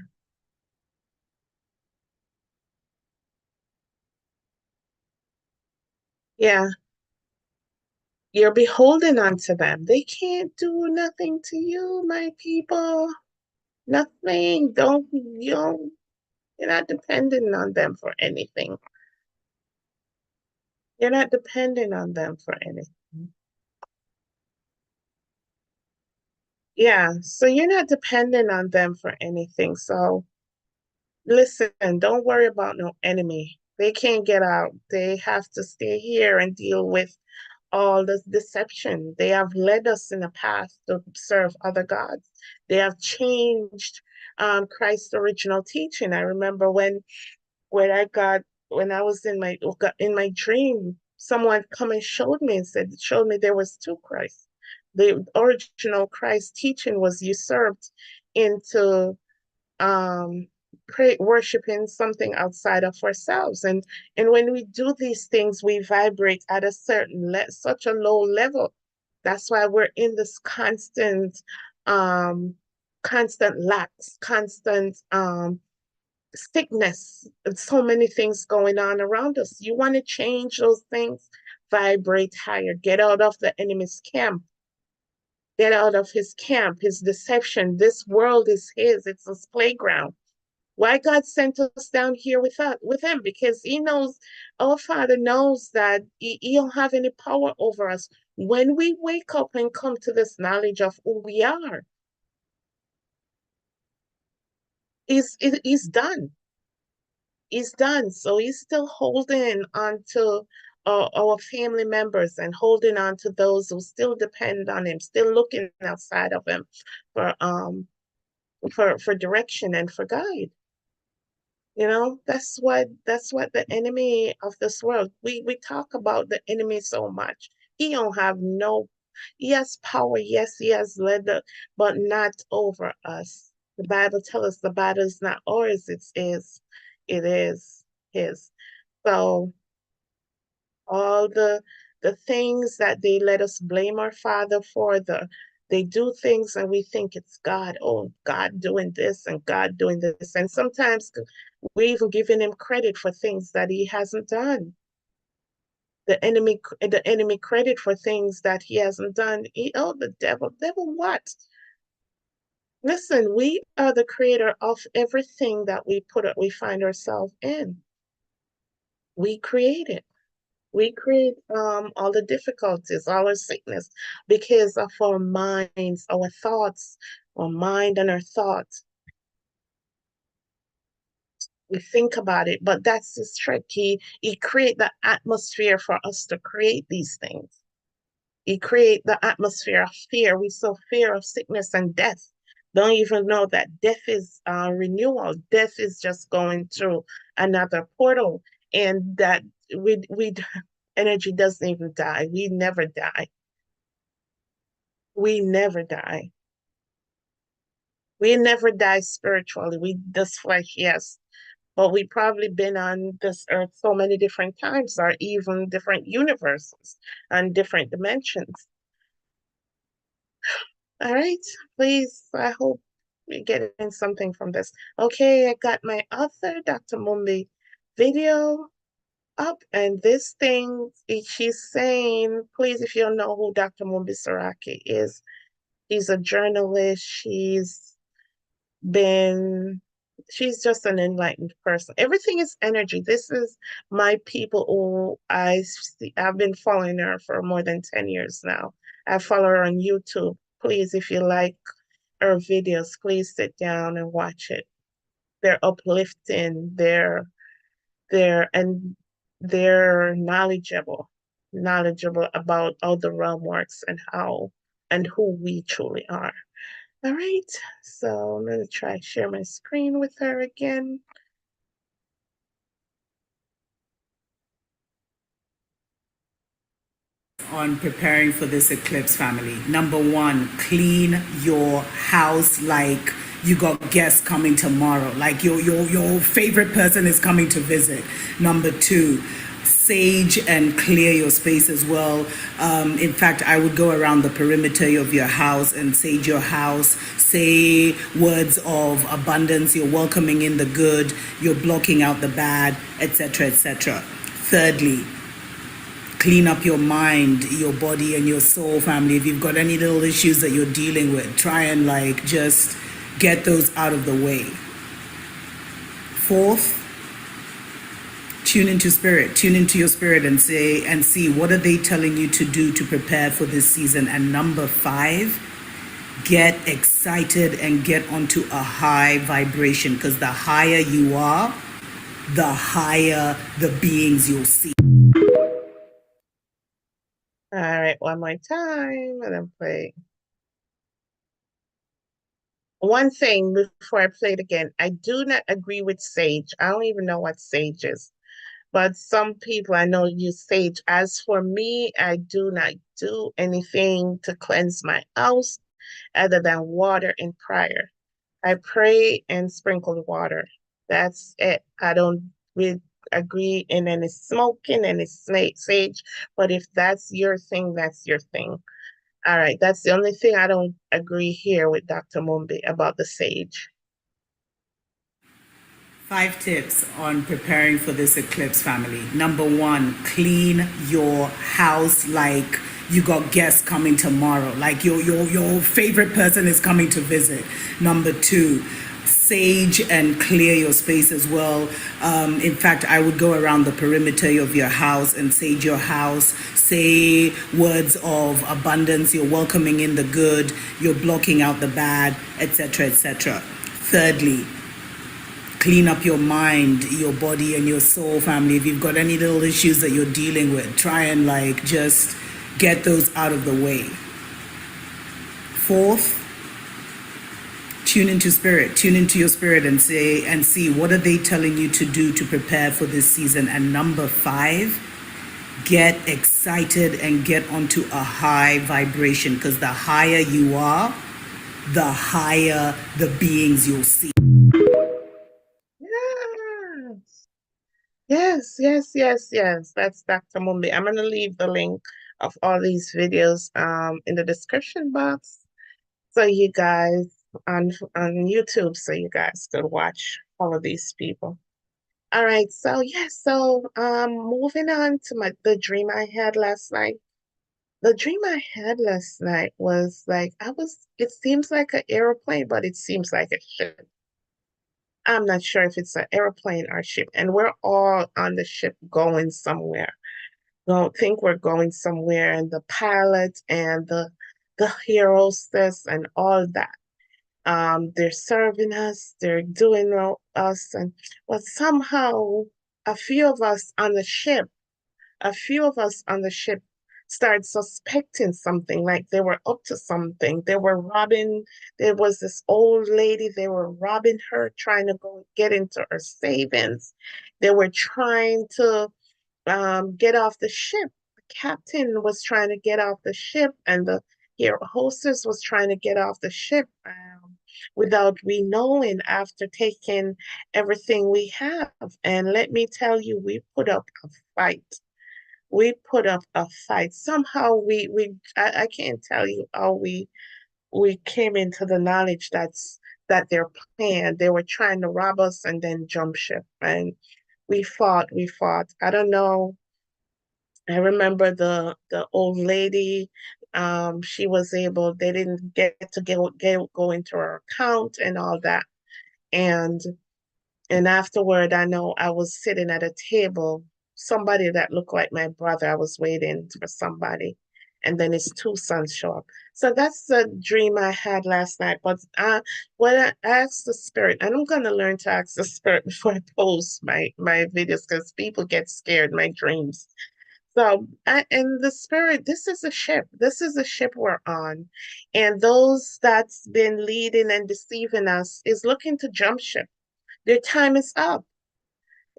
Speaker 1: Yeah, You're beholden unto them. They can't do nothing to you, my people. Nothing. You're not dependent on them for anything. You're not dependent on them for anything. Yeah, so you're not dependent on them for anything. So listen, don't worry about no enemy. They can't get out. They have to stay here and deal with all this deception. They have led us in the path to serve other gods. They have changed Christ's original teaching. I remember when I got when I was in my dream, someone come and showed me there was two Christs. The original Christ teaching was usurped into worshiping something outside of ourselves. And when we do these things, we vibrate at a such a low level. That's why we're in this um constant lacks, constant sickness, and so many things going on around us. You want to change those things, vibrate higher, get out of the enemy's camp, get out of his camp, his deception. This world is his, it's his playground. Why God sent us down here with him? Because he knows, our Father knows that he don't have any power over us. When we wake up and come to this knowledge of who we are, he's done. He's done. So he's still holding on to our family members and holding on to those who still depend on him, still looking outside of him for for direction and for guide. You know, that's what the enemy of this world. We talk about the enemy so much. He don't have no, he has power, yes, he has but not over us. The Bible tells us the battle is not ours, it is his. So all the things that they let us blame our father for, they do things and we think it's God. Oh, God doing this and God doing this. And sometimes we even giving him credit for things that he hasn't done. The enemy credit for things that he hasn't done. Oh, the devil what? Listen, we are the creator of everything that we find ourselves in. We create it. We create all the difficulties, all our sickness, because of our minds, our thoughts, our mind and our thoughts. We think about it, but that's his trick. He create the atmosphere for us to create these things. He create the atmosphere of fear. We saw fear of sickness and death. Don't even know that death is renewal. Death is just going through another portal, and that we energy doesn't even die. We never die. We never die. We never die spiritually. We this flesh, yes, but we probably been on this earth so many different times, or even different universes and different dimensions. All right, please. I hope you're getting something from this. Okay, I got my other Dr. Mumbi video up, and this thing she's saying, please, if you don't know who Dr. Mumbi Saraki is, he's a journalist. Been she's just an enlightened person. Everything is energy. This is my people who I've been following her for more than 10 years now. I follow her on YouTube. Please, if you like her videos, please sit down and watch it. They're uplifting, and they're knowledgeable about how the realm works and how and who we truly are. All right, so I'm going to try share my screen with her again.
Speaker 3: On preparing for this eclipse, family. Number one, clean your house like you got guests coming tomorrow, like your favorite person is coming to visit. Number two, sage and clear your space as well. In fact, I would go around the perimeter of your house and sage your house. Say words of abundance. You're welcoming in the good. You're blocking out the bad, etc., etc. Thirdly, clean up your mind, your body, and your soul, family. If you've got any little issues that you're dealing with, try and like just get those out of the way. Fourth, tune into spirit, tune into your spirit and say and see what are they telling you to do to prepare for this season. And number 5, get excited and get onto a high vibration, because the higher you are, the higher the beings you'll see.
Speaker 1: All right, one more time and then play. One thing before I play it again, I do not agree with sage. I don't even know what sage is, but some people I know use sage. As for me, I do not do anything to cleanse my house other than water and prayer. I pray and sprinkle water. That's it. I don't really agree in any smoking, any sage, but if that's your thing, that's your thing. All right, that's the only thing I don't agree here with Dr. Mumbi about the sage.
Speaker 3: 5 tips on preparing for this eclipse, family. Number 1, clean your house like you got guests coming tomorrow, like your favorite person is coming to visit. Number 2, sage and clear your space as well. In fact, I would go around the perimeter of your house and sage your house. Say words of abundance. You're welcoming in the good. You're blocking out the bad, etc., etc. Thirdly, clean up your mind, your body, and your soul, family. If you've got any little issues that you're dealing with, try and like just get those out of the way. Fourth, tune into spirit, tune into your spirit and say and see what are they telling you to do to prepare for this season. And number 5, get excited and get onto a high vibration, because the higher you are, the higher the beings you'll see.
Speaker 1: Yes, yes, yes, yes. That's Dr. Mumbi. I'm gonna leave the link of all these videos in the description box so you guys on YouTube so you guys could watch all of these people. All right, so yes, so moving on to the dream I had last night. The dream I had last night was like it seems like an airplane, but it seems like a ship. I'm not sure if it's an airplane or ship, and we're all on the ship going somewhere. Don't think we're going somewhere, and the pilot and the hostess and all that. They're serving us, they're doing us, and but somehow a few of us on the ship a few of us on the ship started suspecting something, like they were up to something. They were robbing, there was this old lady, they were robbing her, trying to go get into her savings. They were trying to get off the ship. The captain was trying to get off the ship, and the air hostess was trying to get off the ship without we knowing after taking everything we have. And let me tell you, we put up a fight. We put up a fight. Somehow I can't tell you how we came into the knowledge that their plan, they were trying to rob us and then jump ship. And we fought. I don't know. I remember the old lady, she was able, they didn't get to go into her account and all that. And afterward, I know I was sitting at a table, somebody that looked like my brother. I was waiting for somebody. And then his 2 sons show up. So that's the dream I had last night. But when I asked the spirit, and I'm going to learn to ask the spirit before I post my videos, because people get scared, my dreams. So, and the spirit, this is a ship. This is a ship we're on. And those that's been leading and deceiving us is looking to jump ship. Their time is up.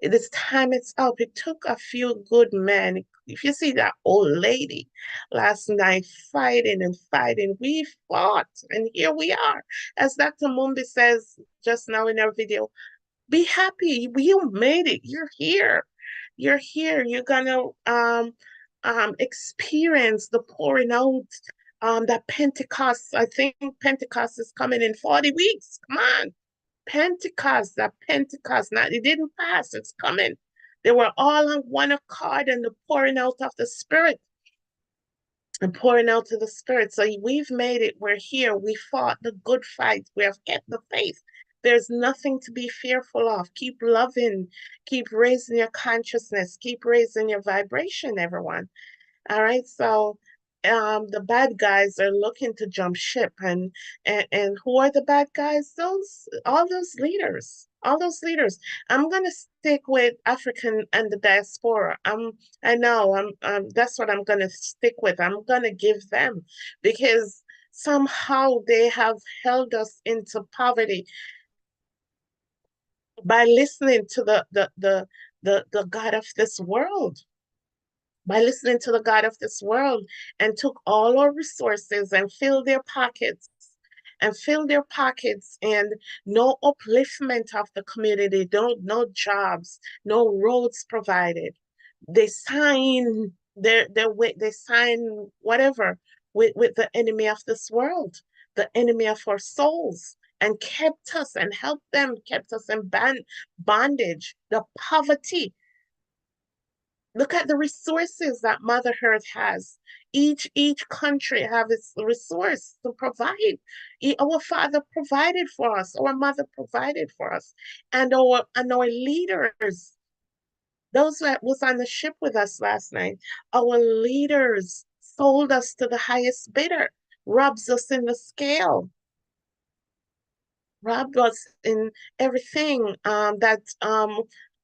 Speaker 1: This time is up. It took a few good men. If you see that old lady last night fighting and fighting, we fought, and here we are. As Dr. Mumbi says just now in our video, be happy. You made it. You're here. You're here. You're gonna experience the pouring out that Pentecost. I think Pentecost is coming in 40 weeks. Come on. Pentecost, that Pentecost. Now it didn't pass, it's coming. They were all on one accord and the pouring out of the Spirit and pouring out to the Spirit. So we've made it. We're here. We fought the good fight. We have kept the faith. There's nothing to be fearful of. Keep loving. Keep raising your consciousness. Keep raising your vibration, everyone. All right, so the bad guys are looking to jump ship, and who are the bad guys? All those leaders. I'm gonna stick with African and the diaspora. I know that's what I'm gonna stick with. I'm gonna give them because somehow they have held us into poverty by listening to the God of this world, by listening to the God of this world, and took all our resources and filled their pockets, and no upliftment of the community, no jobs, no roads provided. They sign they sign whatever with the enemy of this world, the enemy of our souls, and kept us and helped them, kept us in bondage, the poverty. Look at the resources that Mother Earth has. Each country have its resource to provide. Our Father provided for us. Our Mother provided for us, and our leaders, those that was on the ship with us last night, our leaders sold us to the highest bidder, rubs us in the scale, robbed us in everything that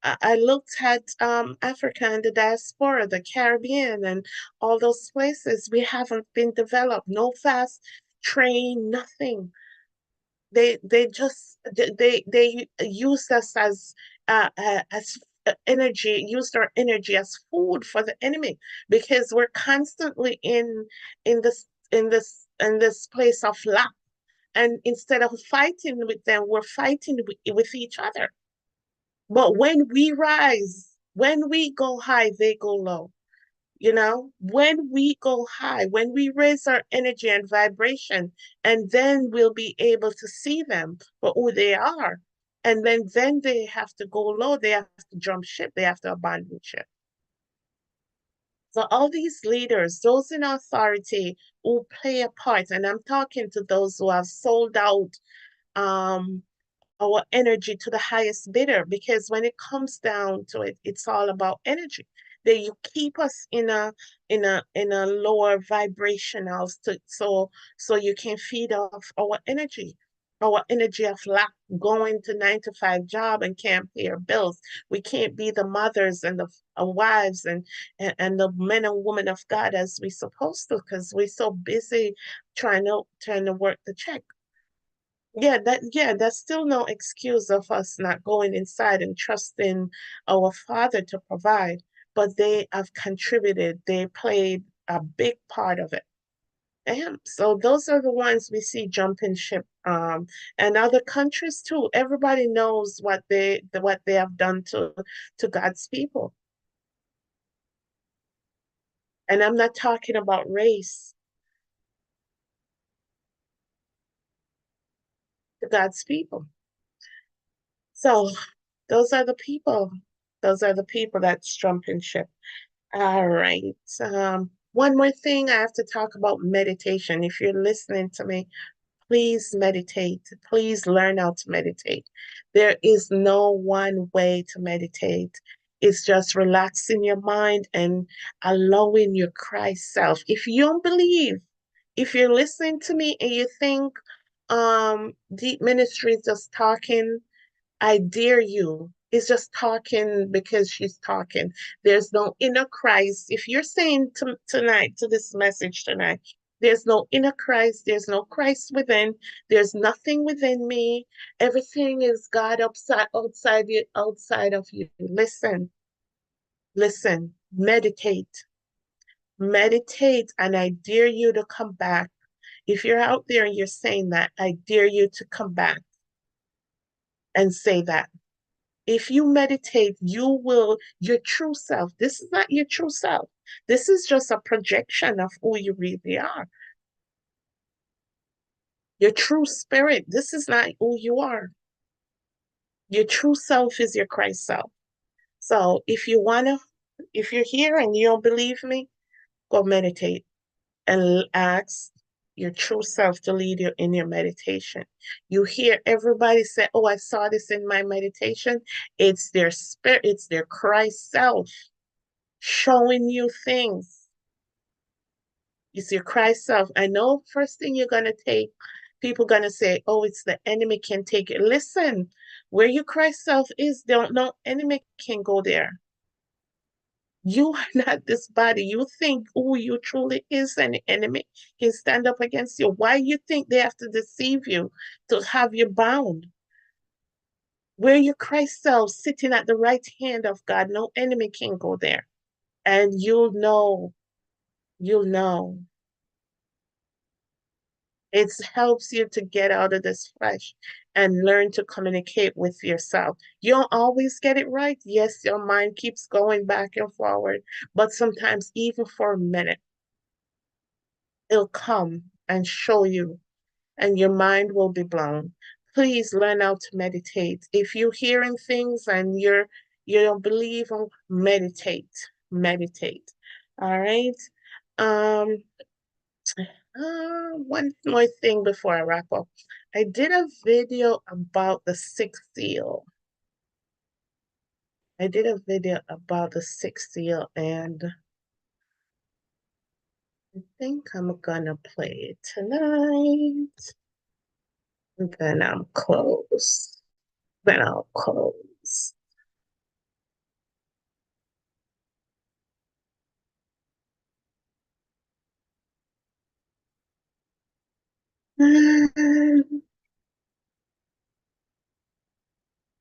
Speaker 1: I looked at Africa and the diaspora, the Caribbean, and all those places. We haven't been developed. No fast train, nothing. They used us as energy, used our energy as food for the enemy, because we're constantly in this place of lack, and instead of fighting with them, we're fighting with each other. But when we rise, when we go high, they go low. When we go high, when we raise our energy and vibration, and then we'll be able to see them for who they are. And then they have to go low, they have to jump ship, they have to abandon ship. So all these leaders, those in authority who play a part, and I'm talking to those who have sold out um, our energy to the highest bidder, because when it comes down to it, it's all about energy. They keep us in a lower vibration house so you can feed off our energy of lack, going to 9 to 5 job and can't pay our bills. We can't be the mothers and the wives and the men and women of God as we supposed to, because we're so busy trying to work the check. That's still no excuse of us not going inside and trusting our Father to provide, but they have contributed. They played a big part of it. And so those are the ones we see jumping ship. And other countries too. Everybody knows what they have done to God's people. And I'm not talking about race, to God's people. So those are the people. Those are the people that's jumping ship. All right. One more thing, I have to talk about meditation. If you're listening to me, please meditate. Please learn how to meditate. There is no one way to meditate. It's just relaxing your mind and allowing your Christ self. If you don't believe, if you're listening to me and you think deep ministry is just talking, I dare you. It's just talking because she's talking. There's no inner Christ. If you're saying tonight, to this message tonight, there's no inner Christ, there's no Christ within, there's nothing within me. Everything is God outside of you. Listen, meditate, and I dare you to come back. If you're out there and you're saying that, I dare you to come back and say that. If you meditate, your true self, this is not your true self. This is just a projection of who you really are. Your true spirit, this is not who you are. Your true self is your Christ self. So if you're here and you don't believe me, go meditate and ask your true self to lead you in your meditation. You hear everybody say, "Oh, I saw this in my meditation." It's their spirit, it's their Christ self showing you things. It's your Christ self. I know first thing you're gonna take, people gonna say, "Oh, it's the enemy can take it." Listen, where your Christ self is, don't no enemy can go there. You are not this body. You think who you truly is an enemy can stand up against you. Why you think they have to deceive you to have you bound? Where your Christ self sitting at the right hand of God, no enemy can go there. And you'll know. It helps you to get out of this flesh and learn to communicate with yourself. You don't always get it right. Yes, your mind keeps going back and forward, but sometimes even for a minute, it'll come and show you, and your mind will be blown. Please learn how to meditate. If you're hearing things and you don't believe them, meditate. Meditate. All right. Um, one more thing before I wrap up. I did a video about the sixth seal. I did a video about the sixth seal, and I think I'm gonna play it tonight. And then I'm close. Then I'll close. And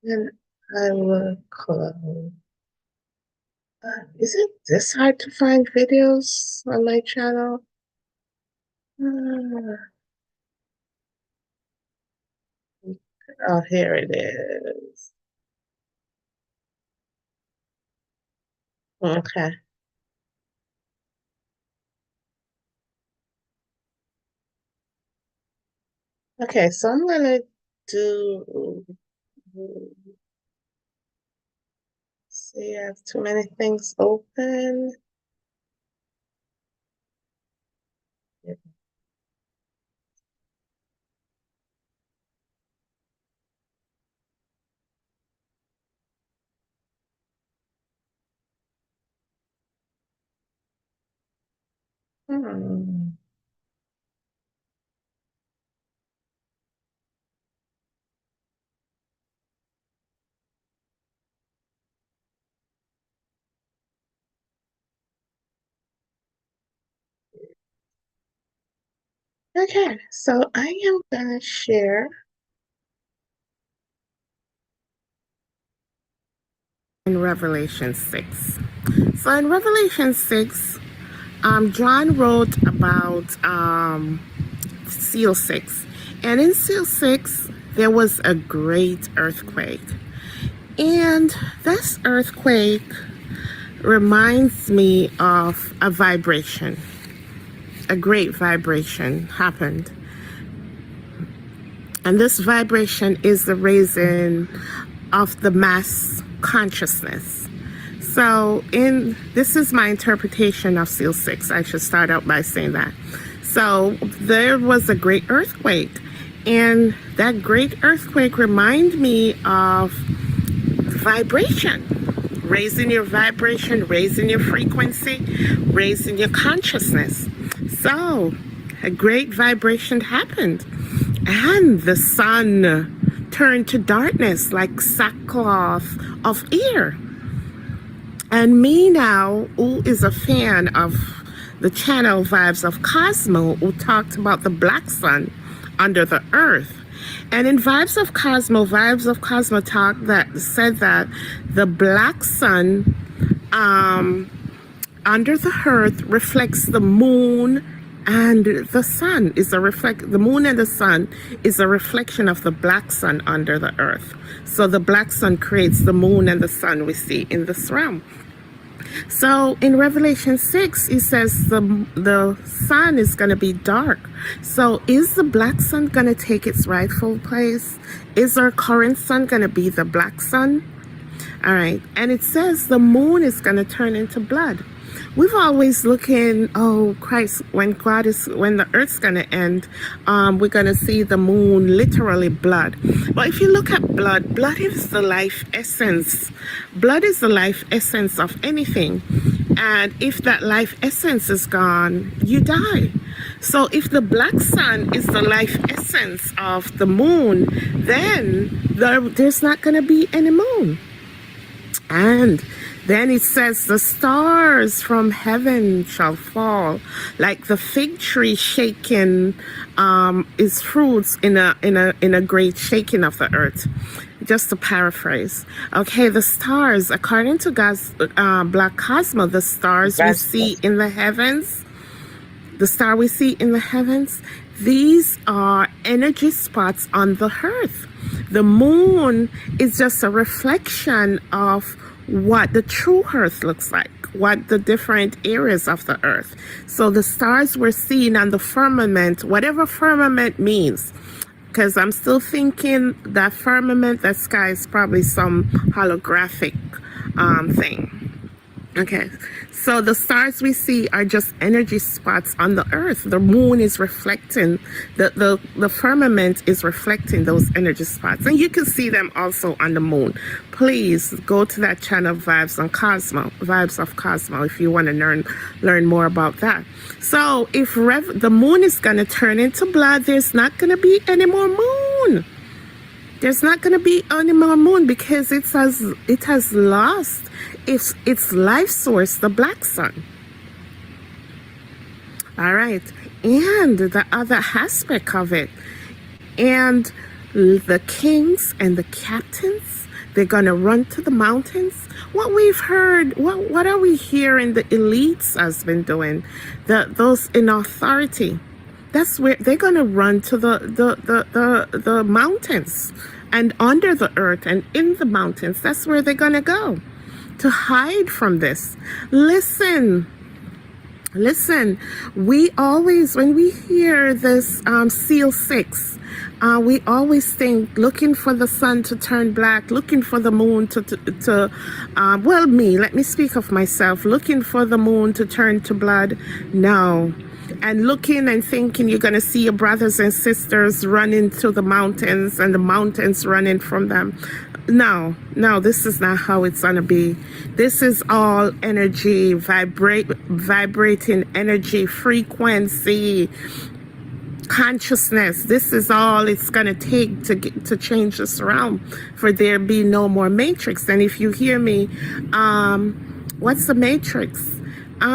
Speaker 1: then I will close. Is it this hard to find videos on my channel? Oh, here it is. Okay. Okay, so I'm gonna do, see, I have too many things open. Hmm. Okay, so I am gonna share in Revelation 6. So in Revelation 6, John wrote about Seal 6. And in Seal 6, there was a great earthquake. And this earthquake reminds me of a vibration. A great vibration happened. And this vibration is the raising of the mass consciousness. So this is my interpretation of Seal 6. I should start out by saying that. So there was a great earthquake, and that great earthquake reminded me of vibration, raising your vibration, raising your frequency, raising your consciousness. So a great vibration happened, and the sun turned to darkness like sackcloth of ear. And me now, who is a fan of the channel Vibes of Cosmo, who talked about the black sun under the earth. And in Vibes of Cosmo said that the black sun under the earth reflects the moon and the sun. The moon and the sun is a reflection of the black sun under the earth. So the black sun creates the moon and the sun we see in this realm. So in Revelation 6, it says the sun is going to be dark. So is the black sun going to take its rightful place? Is our current sun going to be the black sun? All right. And it says the moon is going to turn into blood. We've always looking, oh Christ, when the earth's going to end, we're going to see the moon literally blood. But if you look at blood, blood is the life essence. Blood is the life essence of anything. And if that life essence is gone, you die. So if the black sun is the life essence of the moon, then there's not going to be any moon. And then it says the stars from heaven shall fall, like the fig tree shaking its fruits in a great shaking of the earth. Just to paraphrase. Okay, the stars, according to God's Black Cosmo, the stars we see in the heavens, the star we see in the heavens, these are energy spots on the earth. The moon is just a reflection of what the true earth looks like, what the different areas of the earth. So the stars we're seeing on the firmament, whatever firmament means, because I'm still thinking that firmament, that sky is probably some holographic thing. Okay, so the stars we see are just energy spots on the earth. The moon is reflecting, the firmament is reflecting those energy spots. And you can see them also on the moon. Please go to that channel, Vibes of Cosmo, if you want to learn more about that. So if the moon is going to turn into blood, there's not going to be any more moon. There's not going to be any more moon because it has lost its life source, the black sun. All right. And the other aspect of it, and the kings and the captains, they're going to run to the mountains. What we've heard, what are we hearing the elites has been doing, those in authority? That's where they're going to run to the mountains and under the earth and in the mountains. That's where they're going to go to hide from this. Listen, we always, when we hear this seal 6, we always think looking for the sun to turn black, looking for the moon let me speak of myself, looking for the moon to turn to blood. No. And looking and thinking you're going to see your brothers and sisters running to the mountains and the mountains running from them. No, this is not how it's going to be. This is all energy, vibrating energy, frequency, consciousness. This is all it's going to take to change this realm, for there be no more matrix. And if you hear me, what's the matrix?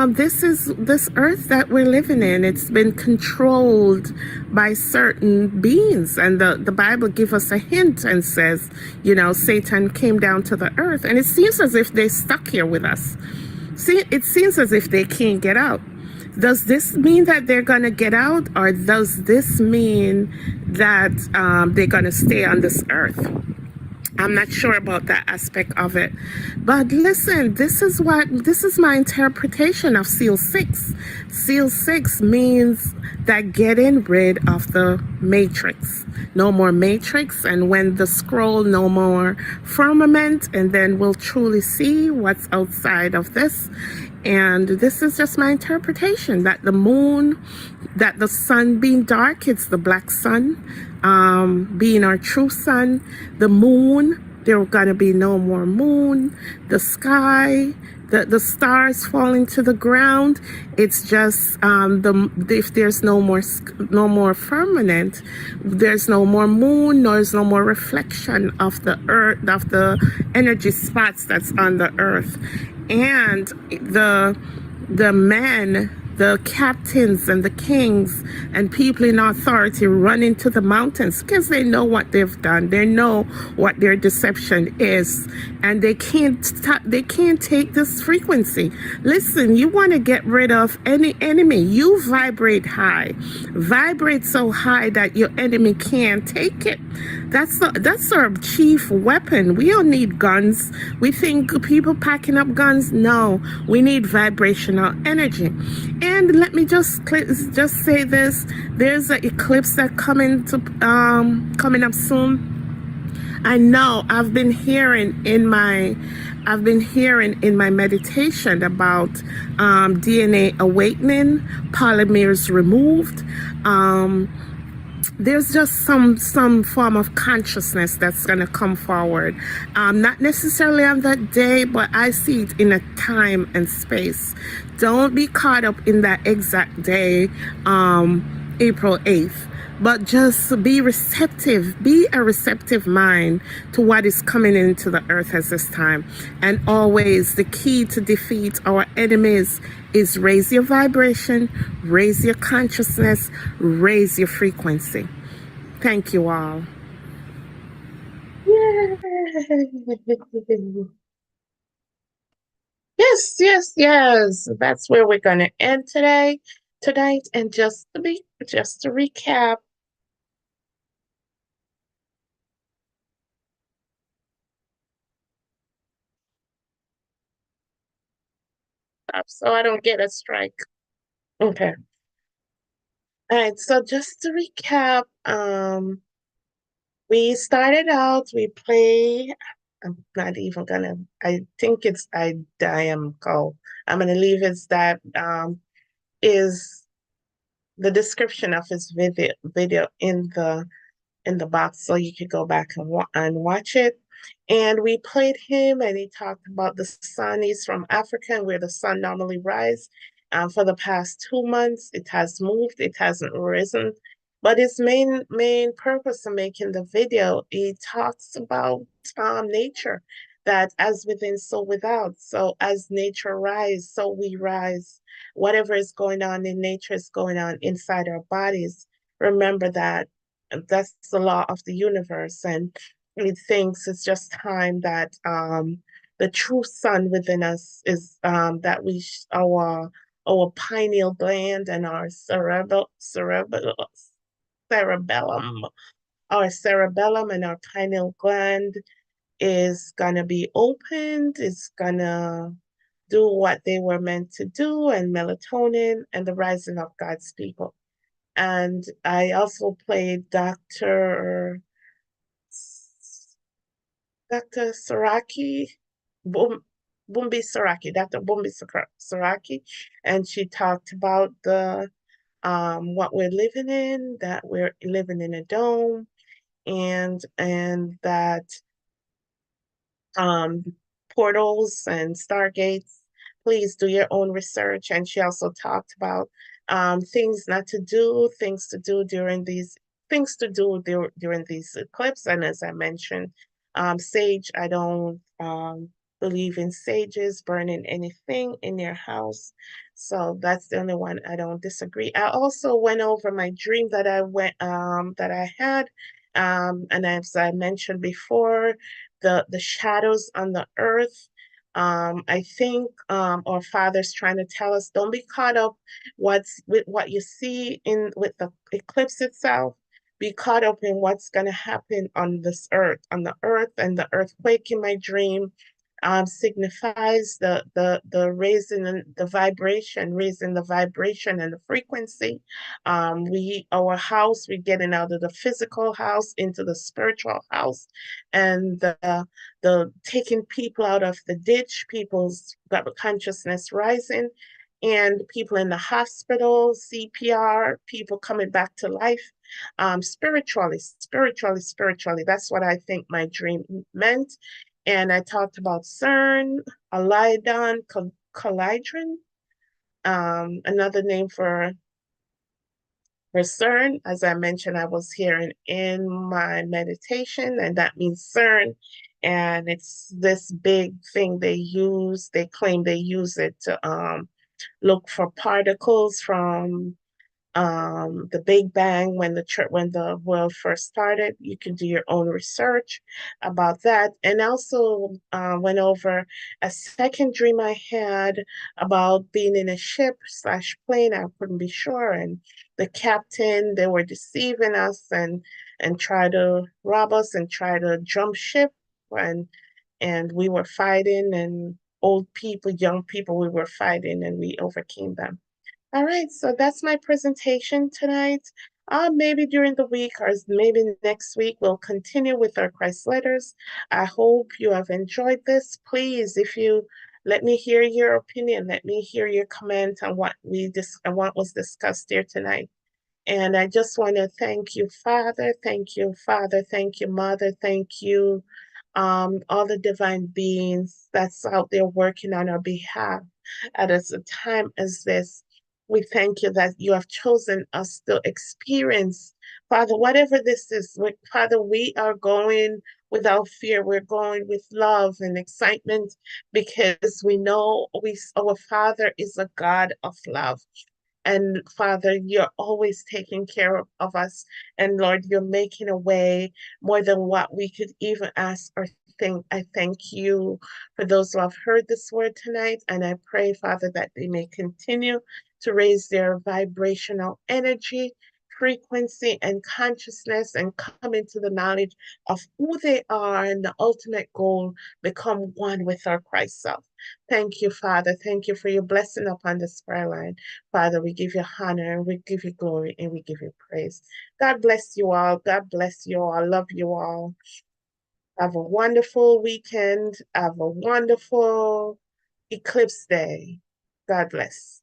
Speaker 1: This is this earth that we're living in. It's been controlled by certain beings, and the Bible gives us a hint and says, Satan came down to the earth, and it seems as if they're stuck here with us. See, it seems as if they can't get out. Does this mean that they're going to get out, or does this mean that they're going to stay on this earth? I'm not sure about that aspect of it. But listen, this is my interpretation of Seal 6. Seal 6 means that getting rid of the matrix. No more matrix, and when the scroll, no more firmament, and then we'll truly see what's outside of this. And this is just my interpretation, that the moon, that the sun being dark, it's the black sun, being our true sun. The moon, there are gonna be no more moon. The sky, the stars falling to the ground, it's just if there's no more firmament, there's no more moon, there's no more reflection of the earth, of the energy spots that's on the earth. And the men, the captains and the kings and people in authority run into the mountains because they know what they've done. They know what their deception is, and they can't take this frequency. Listen, you want to get rid of any enemy, you vibrate so high that your enemy can't take it. That's our chief weapon. We don't need guns. We think people packing up guns. No, we need vibrational energy. And let me just say this: there's an eclipse that coming up soon. I know I've been hearing in my meditation about DNA awakening, polymers removed. There's just some form of consciousness that's going to come forward, not necessarily on that day, but I see it in a time and space. Don't be caught up in that exact day, April 8th, but just be receptive. Be a receptive mind to what is coming into the earth at this time. And always the key to defeat our enemies is raise your vibration, raise your consciousness, raise your frequency. Thank you all.
Speaker 4: Yay! Yes, yes, yes. That's where we're going to end tonight. And just to recap, so I don't get a strike. Okay. All right. So just to recap, we started out. We play. I'm not even gonna. I think it's I am called. I'm gonna leave it that is the description of his video in the box so you could go back and watch it. And we played him, and he talked about the sun. He's from Africa, and where the sun normally rises. For the past 2 months, it has moved. It hasn't risen. But his main purpose of making the video, he talks about nature, that as within, so without. So as nature rise, so we rise. Whatever is going on in nature is going on inside our bodies. Remember that that's the law of the universe, and he thinks it's just time that the true sun within us is that our pineal gland and our cerebellum our cerebellum and our pineal gland is gonna be opened, is gonna do what they were meant to do, and melatonin and the rising of God's people. And I also played Dr. Saraki, Bumbi Saraki, Dr. Bumbi Saraki, and she talked about the what we're living in, that we're living in a dome, and that um, portals and stargates. Please do your own research. And she also talked about things not to do, things to do during these eclipses. And as I mentioned, sage, I don't believe in sages burning anything in your house. So that's the only one I don't disagree. I also went over my dream that I had. And as I mentioned before, the shadows on the earth. I think our Father's trying to tell us, don't be caught up with what you see in with the eclipse itself. Be caught up in what's going to happen on this earth, on the earth. And the earthquake in my dream signifies the raising and the vibration, raising the vibration and the frequency. Our house, we're getting out of the physical house into the spiritual house, and the taking people out of the ditch, people's consciousness rising, and people in the hospital, CPR, people coming back to life, spiritually. That's what I think my dream meant. And I talked about Cern, Alidon, Colydron, another name for Cern. As I mentioned, I was hearing in my meditation, and that means Cern. And it's this big thing they claim they use it to look for particles from the Big Bang, when the world first started. You can do your own research about that. And also went over a second dream I had about being in a ship slash plane. I couldn't be sure. And the captain, they were deceiving us and try to rob us and try to jump ship. And we were fighting, and old people, young people, we were fighting, and we overcame them. All right, so that's my presentation tonight. maybe during the week or maybe next week, we'll continue with our Christ letters. I hope you have enjoyed this. Please, if you let me hear your opinion, let me hear your comment on what was discussed here tonight. And I just want to thank you, Father. Thank you, Father. Thank you, Mother. Thank you, all the divine beings that's out there working on our behalf at a time as this. We thank you that you have chosen us to experience, Father, whatever this is. Father, we are going without fear. We're going with love and excitement because we know our Father is a God of love. And Father, you're always taking care of us. And Lord, you're making a way more than what we could even ask or think. I thank you for those who have heard this word tonight. And I pray, Father, that they may continue to raise their vibrational energy, frequency, and consciousness and come into the knowledge of who they are and the ultimate goal, become one with our Christ self. Thank you, Father. Thank you for your blessing upon this prayer line. Father, we give you honor and we give you glory and we give you praise. God bless you all. God bless you all. I love you all. Have a wonderful weekend. Have a wonderful eclipse day. God bless.